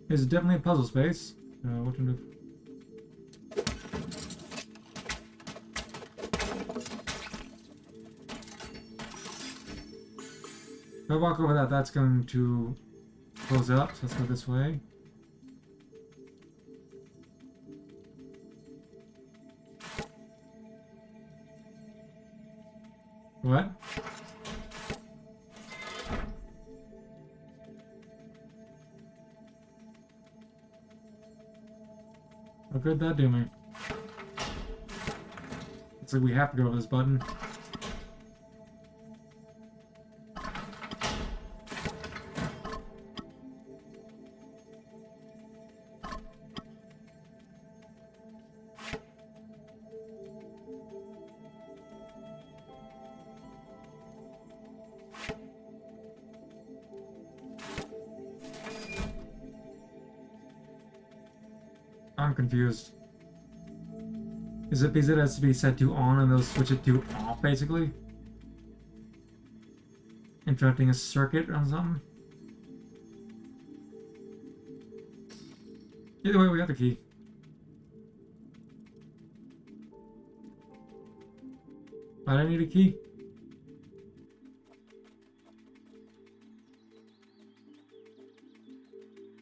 It's definitely a puzzle space. What to do? If I walk over that, that's going to close up, so let's go this way. What? How good that do me? Looks like we have to go over this button. I'm confused. Is it because it has to be set to on and they'll switch it to off, basically? Interrupting a circuit or something? Either way, we got the key. Why do I need a key?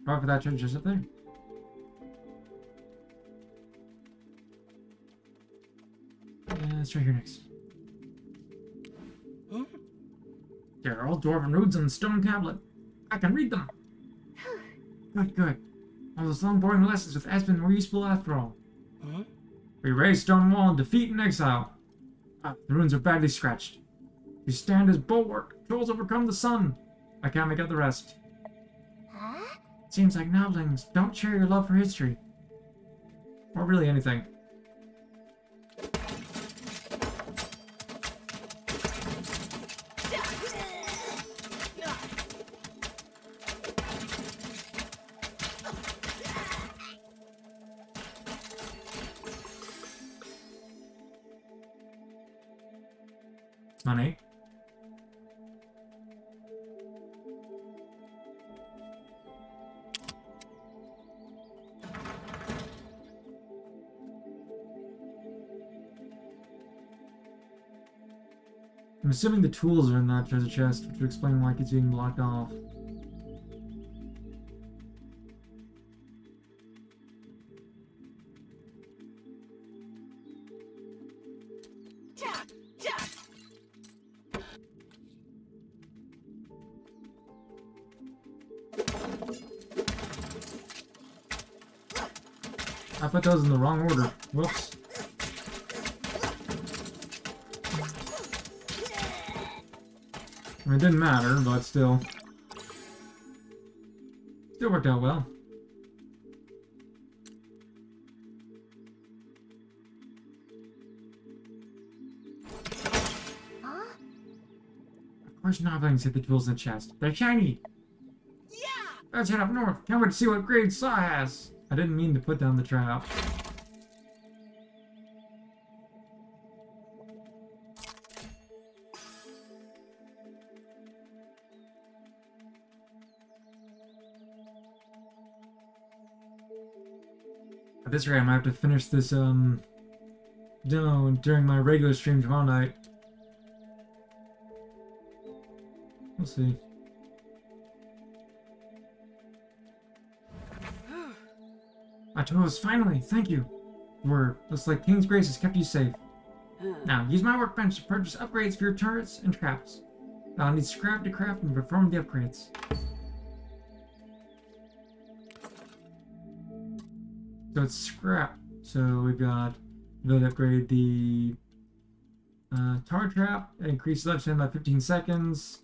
Probably for that church just up there. Yeah, it's right here next. There are all dwarven runes on the stone tablet. I can read them. Good, good. All those long boring lessons with Espen were useful after all. We raised stone wall in defeat and exile. The runes are badly scratched. You stand as bulwark. Trolls overcome the sun. I can't make out the rest. Seems like noblings don't share your love for history. Or really anything. Money. I'm assuming the tools are in that treasure chest, which would explain why it's being blocked off. I put those in the wrong order. Whoops. I mean, it didn't matter, but still. Still worked out well. Of course, noblings hit the tools in the chest. They're shiny! Yeah! Let's head up north. Can't wait to see what grade Saw has. I didn't mean to put down the trap. At this rate, I might have to finish this demo during my regular stream tomorrow night. We'll see. My tools, finally! Thank you! Looks like King's Grace has kept you safe. Now, use my workbench to purchase upgrades for your turrets and traps. I'll need scrap to craft and perform the upgrades. So it's scrap. So we've got to upgrade the tar trap, increases lifespan by 15 seconds.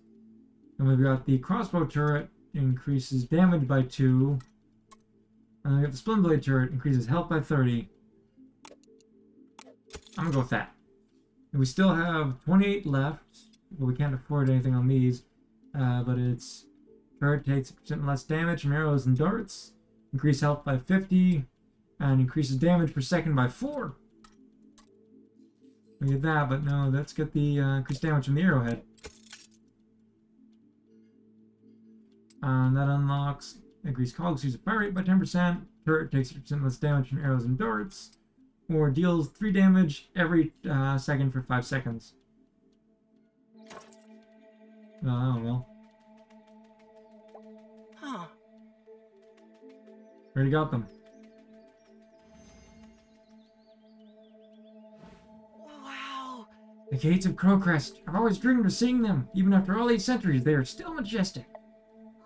And we've got the crossbow turret, increases damage by 2. And we got the splint blade turret, increases health by 30. I'm gonna go with that. And we still have 28 left, but we can't afford anything on these. But it's turret takes 1% less damage from arrows and darts, increase health by 50, and increases damage per second by 4. We get that, but no, let's get the increased damage from the arrowhead. And that unlocks increased cogs, use a fire rate by 10%, turret takes 6% less damage from arrows and darts, or deals 3 damage every second for 5 seconds. Oh, well. Huh. Already got them. Wow. The gates of Crowcrest. I've always dreamed of seeing them. Even after all these centuries, they are still majestic.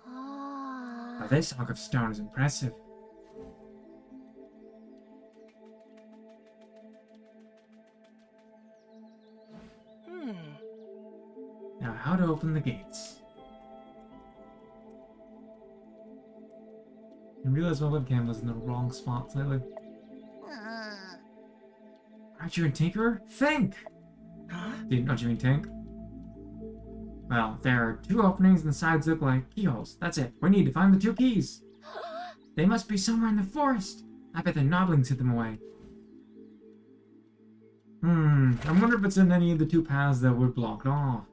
Now, this hunk of stone is impressive. Now, how to open the gates? I realized my webcam was in the wrong spot slightly. Aren't you a tinkerer? Think! Don't you mean tank? Well, there are 2 openings and the sides look like keyholes. That's it. We need to find the 2 keys. They must be somewhere in the forest. I bet the Noblings hid them away. I wonder if it's in any of the 2 paths that were blocked off.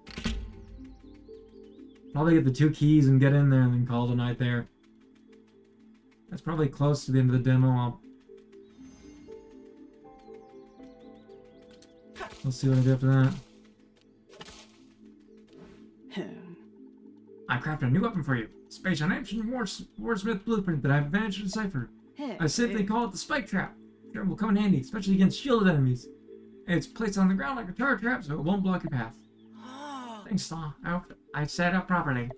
Probably get the 2 keys and get in there and then call it a night there. That's probably close to the end of the demo. We'll see what I do after that. I crafted a new weapon for you. It's based on ancient warsmith blueprint that I've managed to decipher. I simply call it the spike trap. It will come in handy, especially against shielded enemies. It's placed on the ground like a turret trap, so it won't block your path. Thanks, Slaw. I hope I set it up properly.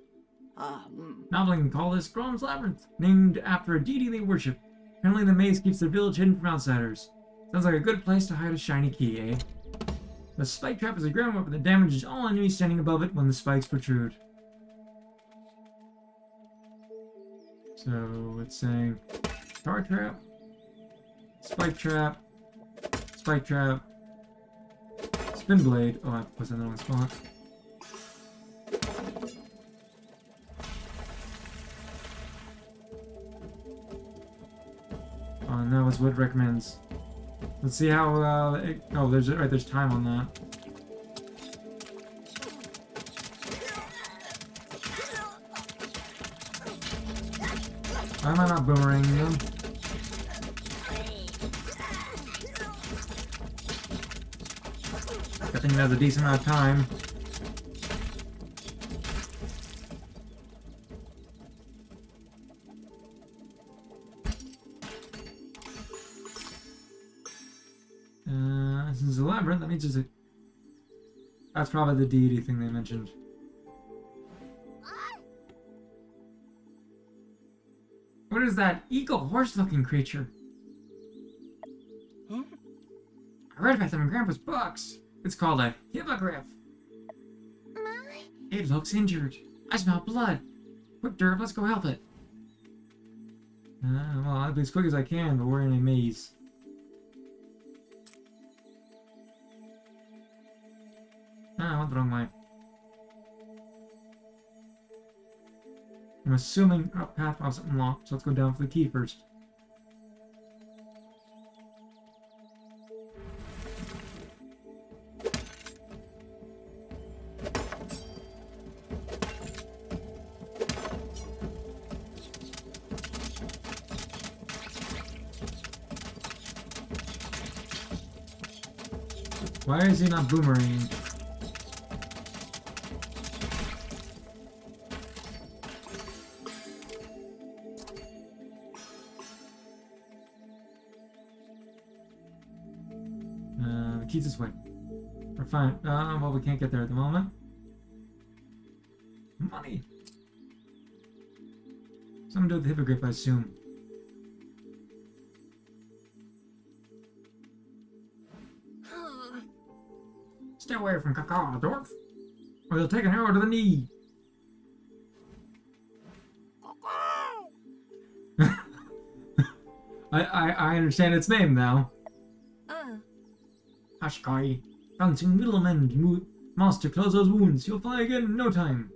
Nobbling call this Grom's Labyrinth, named after a deity they worship. Apparently the maze keeps the village hidden from outsiders. Sounds like a good place to hide a shiny key, eh? The spike trap is a ground weapon that damages all enemies standing above it when the spikes protrude. So it's saying star trap, spike trap, spin blade. Oh, I put that in the wrong spot. Oh, and that was what it recommends. Let's see how. Oh, there's time on that. Why am I not boomeranging them? I think that's a decent amount of time. Since it's a labyrinth, that means it's a... That's probably the deity thing they mentioned. What is that eagle horse-looking creature? I read about them in Grandpa's books. It's called a hippogriff. It looks injured. I smell blood. Quick, Dwerve, let's go help it. Well, I'll be as quick as I can, but we're in a maze. I went the wrong way. I'm assuming up path was unlocked, so let's go down for the key first. Why is he not boomeranging? The key's this way. We're fine. Well, we can't get there at the moment. Money! Something to do with the hippogriff, I assume. Stay away from Kakao, Dwarf. Or they'll take an arrow to the knee. I understand its name now. Ashkai. Bouncing middleman, master, close those wounds. You'll fly again in no time.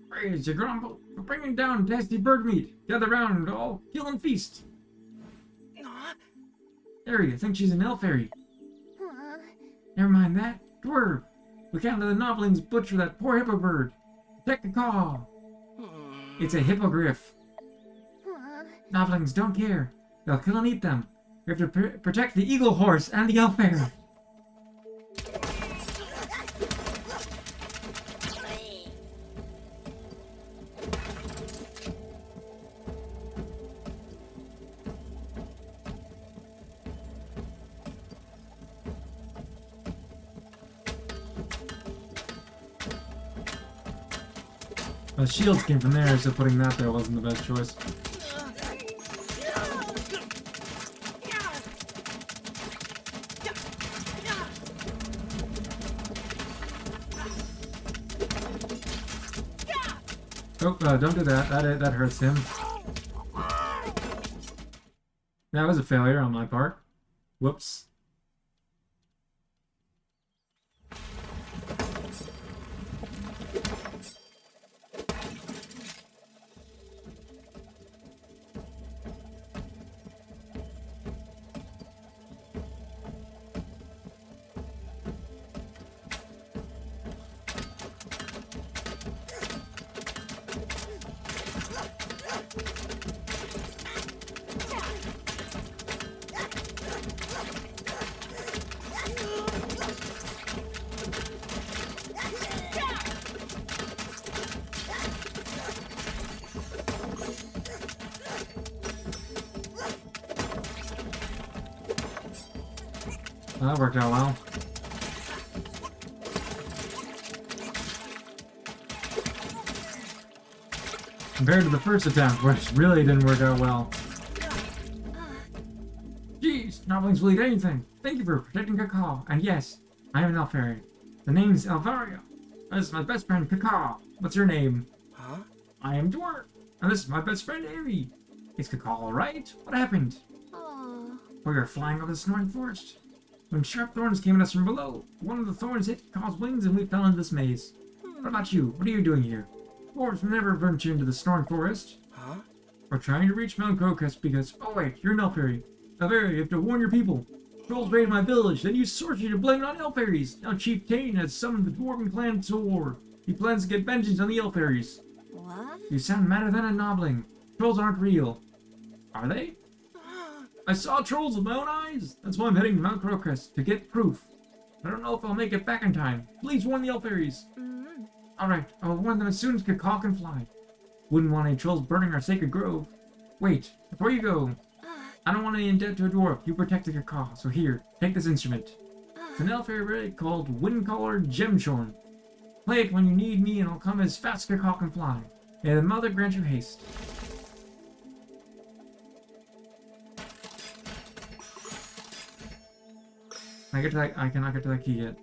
Praise you, Grumble, for bringing down tasty bird meat. Gather round, all, kill and feast. Harry, I think she's an elf fairy. Never mind that. Dwerve, look out to the Noblings butcher that poor hippo bird. Protect the caw. It's a hippogriff. Noblings don't care. They'll kill and eat them. We have to protect the eagle horse and the elf fairy. Shields came from there, so putting that there wasn't the best choice. Oh, don't do that. That hurts him. That was a failure on my part. Whoops. That worked out well. Compared to the first attempt, which really didn't work out well. Jeez, Noblings will eat anything. Thank you for protecting Cacao. And yes, I am an elf fairy. The name's Elvaria. This is my best friend, Cacao. What's your name? Huh? I am Dwerve. And this is my best friend, Airy. Is Cacao alright? What happened? Oh. We were flying over the snoring forest when sharp thorns came at us from below. One of the thorns hit Cacaw's wings and we fell into this maze. What about you? What are you doing here? Dwarves will never venture into the snoring forest. Huh? We're trying to reach Mount Crocus because... Oh wait, you're an elf fairy. Elfaria, you have to warn your people. Trolls raided my village, then used sorcery to blame it on elf fairies. Now Chief Tane has summoned the Dwarven clan to war. He plans to get vengeance on the elf fairies. What? You sound madder than a nobbling. Trolls aren't real. Are they? I saw trolls with my own eyes. That's why I'm heading to Mount Crocus to get proof. I don't know if I'll make it back in time. Please warn the elf fairies. Mm. Alright, I'll warn them as soon as Cacao can fly. Wouldn't want any trolls burning our sacred grove. Wait, before you go, I don't want any in debt to a dwarf. You protected Cacao, so here, take this instrument. It's an elf fairy called Windcaller Gemshorn. Play it when you need me and I'll come as fast as Cacao can fly. May the mother grant you haste. I cannot get to that key yet.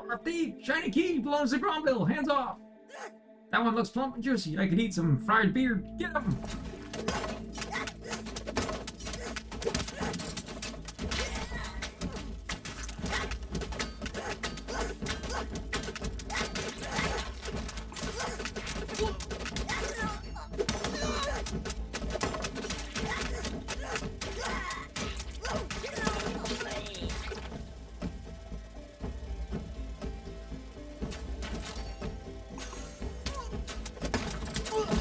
I'm a thief! Shiny key belongs to Gromville! Hands off! That one looks plump and juicy. I could eat some fried beard. Get him!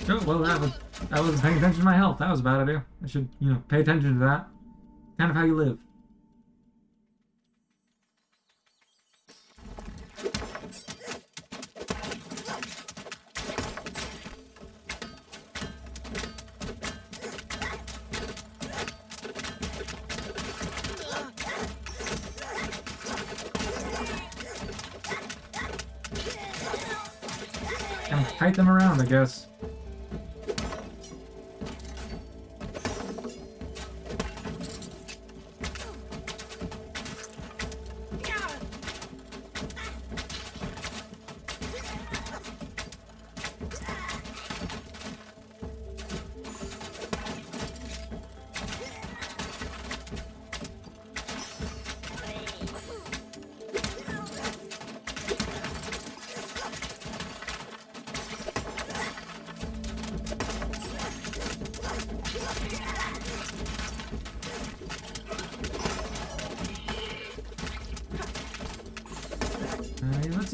Oh, well, that wasn't paying attention to my health. That was a bad idea. I should, pay attention to that. Kind of how you live. Kind of kite them around, I guess.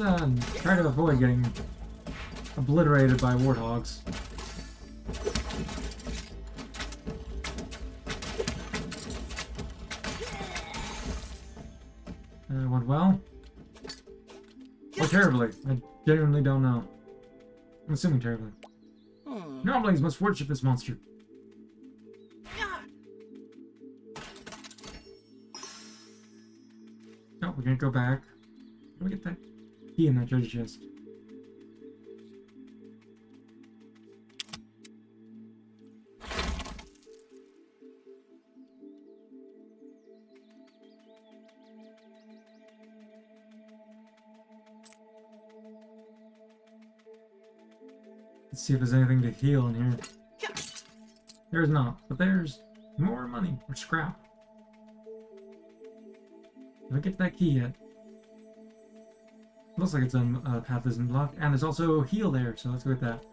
Let's try to avoid getting obliterated by warthogs. Went well? Or terribly? I genuinely don't know. I'm assuming terribly. Noblings must worship this monster. No, we're gonna go back. Where do we get that key in that treasure chest? Let's see if there's anything to heal in here. There's not, but there's more money or scrap. Did I get that key yet? Looks like it's path isn't blocked, and there's also a heal there, so let's go with that.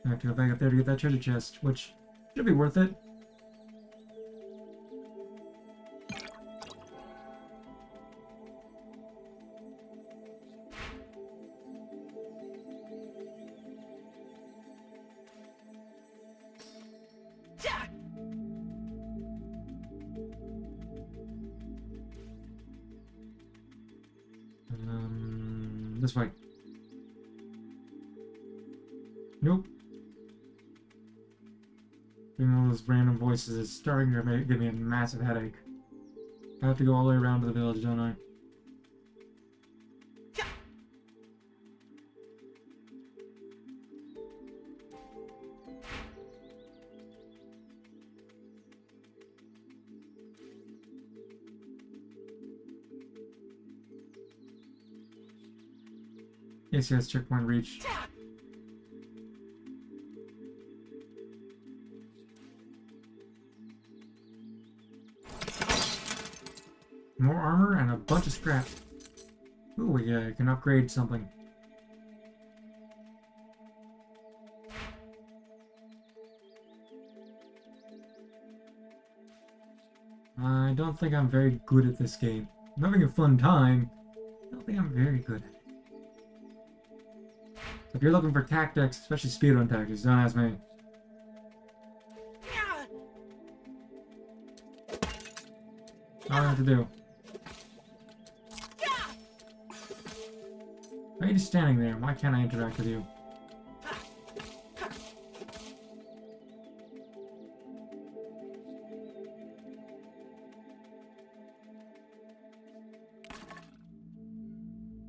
I have to go back up there to get that treasure chest, which should be worth it. This way. Nope. Doing all those random voices is starting to give me a massive headache. I have to go all the way around to the village, don't I? Yes, checkpoint reached. More armor and a bunch of scrap. Ooh, yeah, I can upgrade something. I don't think I'm very good at this game. I'm having a fun time. I don't think I'm very good at it. So if you're looking for tactics, especially speedrun tactics, don't ask me. All I have to do. Why are you just standing there? Why can't I interact with you?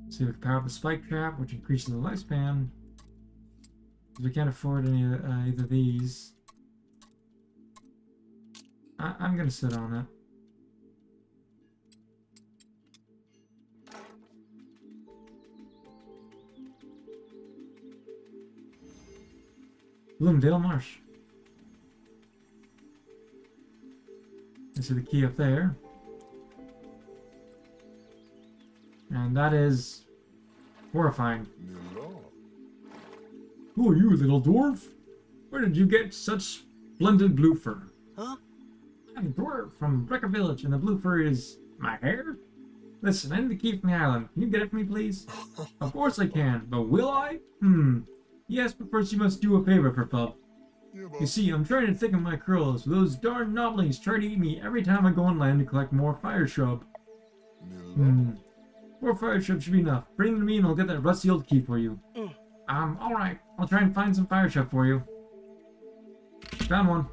See, we can power up the spike trap, which increases the lifespan. We can't afford any either of these. I'm gonna sit on it. Bloomdale Marsh. I see the key up there. And that is horrifying. Who are you, little dwarf? Where did you get such splendid blue fur? Huh? I'm Dwerve from Brecker Village, and the blue fur is my hair? Listen, I need the key from the island. Can you get it for me, please? Of course I can, but will I? Yes, but first you must do a favor for Pup. You see, I'm trying to thicken my curls. Those darn noblings try to eat me every time I go on land to collect more fire shrub. 4 fire shrub should be enough. Bring them to me and I'll get that rusty old key for you. Alright. I'll try and find some fire shrub for you. Found one.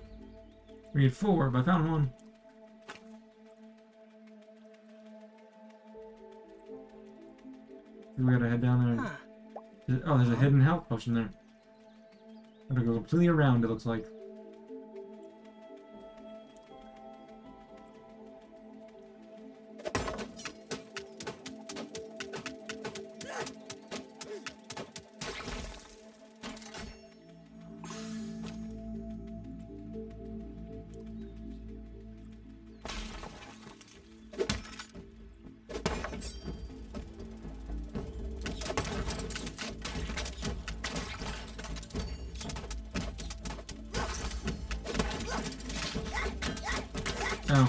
We need 4, but I found one. We gotta head down there. Oh, there's a hidden health potion there. Gotta go completely around, it looks like. Oh.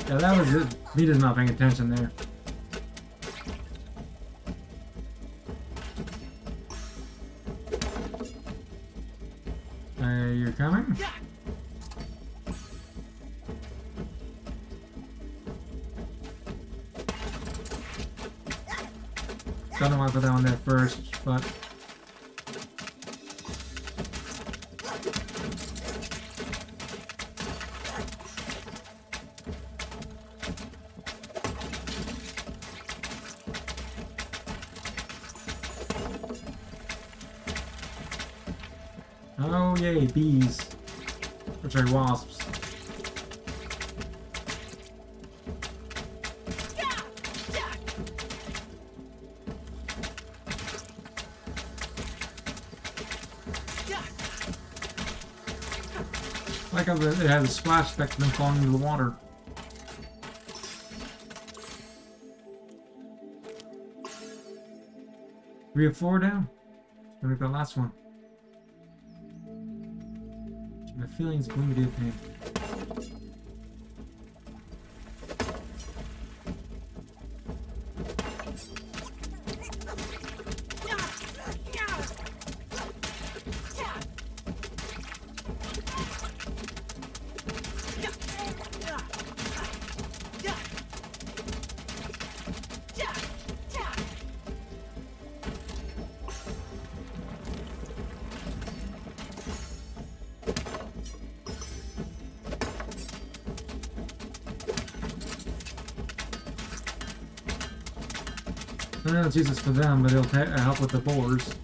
Yeah, that was it. Vita's not paying attention there. You're coming? Don't know why I put that one there first, but... Oh yay, bees. Or sorry, wasps. I like how it has a splash effect and then falling into the water. We have 4 down. Gonna make that last one. My feeling is going to be a pain. I know it's useless for them, but it'll help with the boars.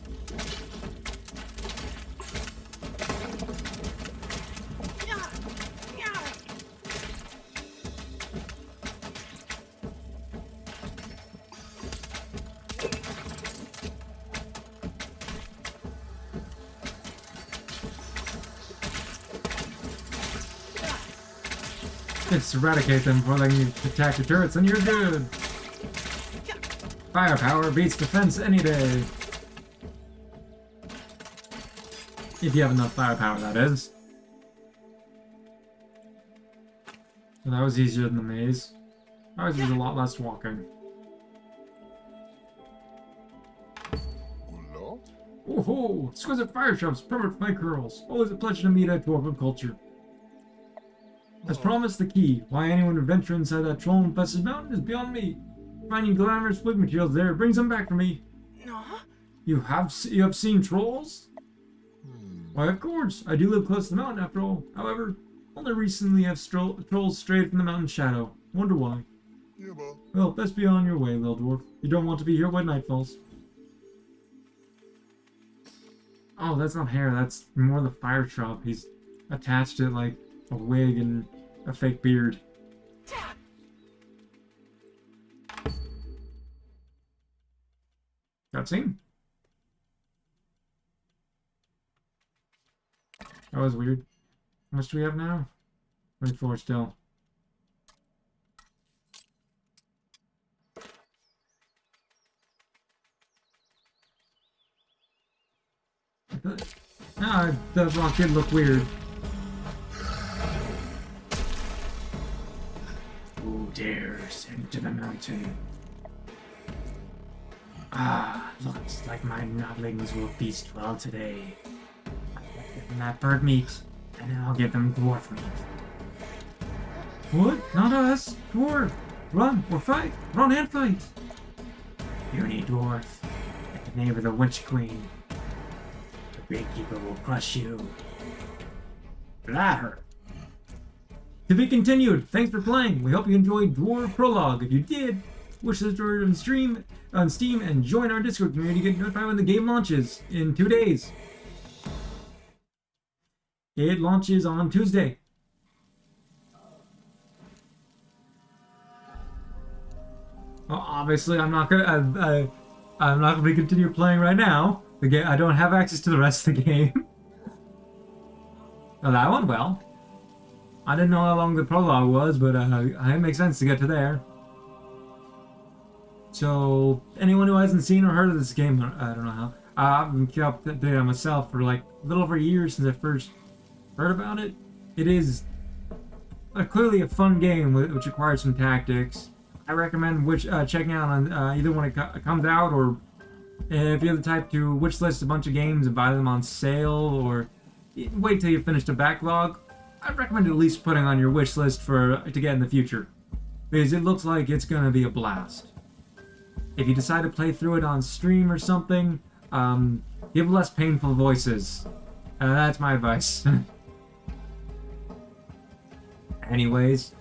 Just eradicate them before they can attack the turrets, and you're good! Firepower beats defense any day. If you have enough firepower, that is. So that was easier than the maze. Ours was a lot less walking. Oh ho! Exquisite fire shops, perfect flank curls. Always a pleasure to meet a dwarven culture. As promised, the key. Why anyone would venture inside that troll-infested mountain is beyond me. Finding glamorous wig materials there brings them back for me. No. You have seen trolls? Why, of course. I do live close to the mountain after all. However, only recently have trolls strayed from the mountain shadow. Wonder why. Well, best be on your way, little dwarf. You don't want to be here when night falls. Oh, that's not hair. That's more the fire trap. He's attached it like a wig and a fake beard. Cutscene? That was weird. How much do we have now? 24 still. Ah, the rock did look weird. Who dares enter the mountain? Ah, looks like my noblings will feast well today. I'll give them that bird meat, and then I'll give them dwarf meat. What? Not us! Dwarf! Run or fight! Run and fight! Puny dwarf, at the name of the Witch Queen, the Gatekeeper will crush you. Blather! To be continued. Thanks for playing. We hope you enjoyed Dwerve Prologue. If you did, wish to enjoy it on Steam and join our Discord community to get notified when the game launches in 2 days. It launches on Tuesday. Well, obviously, I'm not gonna be continue playing right now. The game, I don't have access to the rest of the game. Oh, that went well. I didn't know how long the prologue was, but it makes sense to get to there. So, anyone who hasn't seen or heard of this game, I don't know how. I've been kept updated on myself for like a little over a year since I first heard about it. It is clearly a fun game which requires some tactics. I recommend checking out on either when it comes out, or if you're the type to wish list a bunch of games and buy them on sale, or wait till you finish the backlog. I'd recommend at least putting on your wish list to get in the future, because it looks like it's gonna be a blast. If you decide to play through it on stream or something, give less painful voices. That's my advice. Anyways,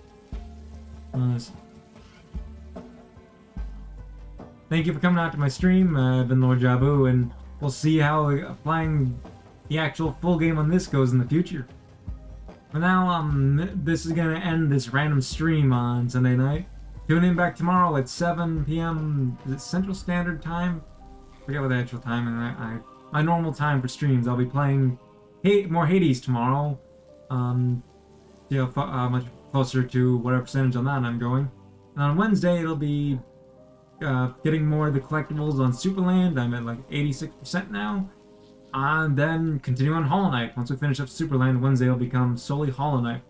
thank you for coming out to my stream. I've been Lord Jabu, and we'll see how flying the actual full game on this goes in the future. For now, this is gonna end this random stream on Sunday night. Tune in back tomorrow at 7 p.m. Is it Central Standard Time? I forget what the actual time is. My normal time for streams. I'll be playing more Hades tomorrow. Much closer to whatever percentage on that I'm going. And on Wednesday, it'll be getting more of the collectibles on Superland. I'm at like 86% now. And then continue on Hollow Knight. Once we finish up Superland, Wednesday will become solely Hollow Knight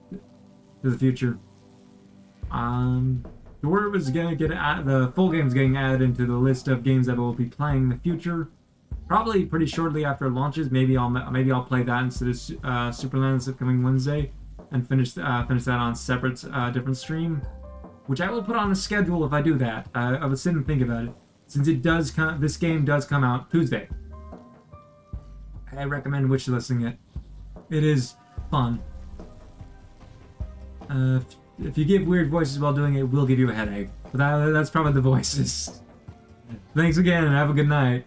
to the future. Dwerve is gonna get the full game's getting added into the list of games that we'll be playing in the future. Probably pretty shortly after it launches. Maybe I'll play that instead of Superland this upcoming Wednesday, and finish that on separate different stream, which I will put on a schedule if I do that. I would sit and think about it, since this game does come out Tuesday. I recommend wishlisting it. It is fun. If you give weird voices while doing it, it will give you a headache. But that's probably the voices. Thanks again, and have a good night.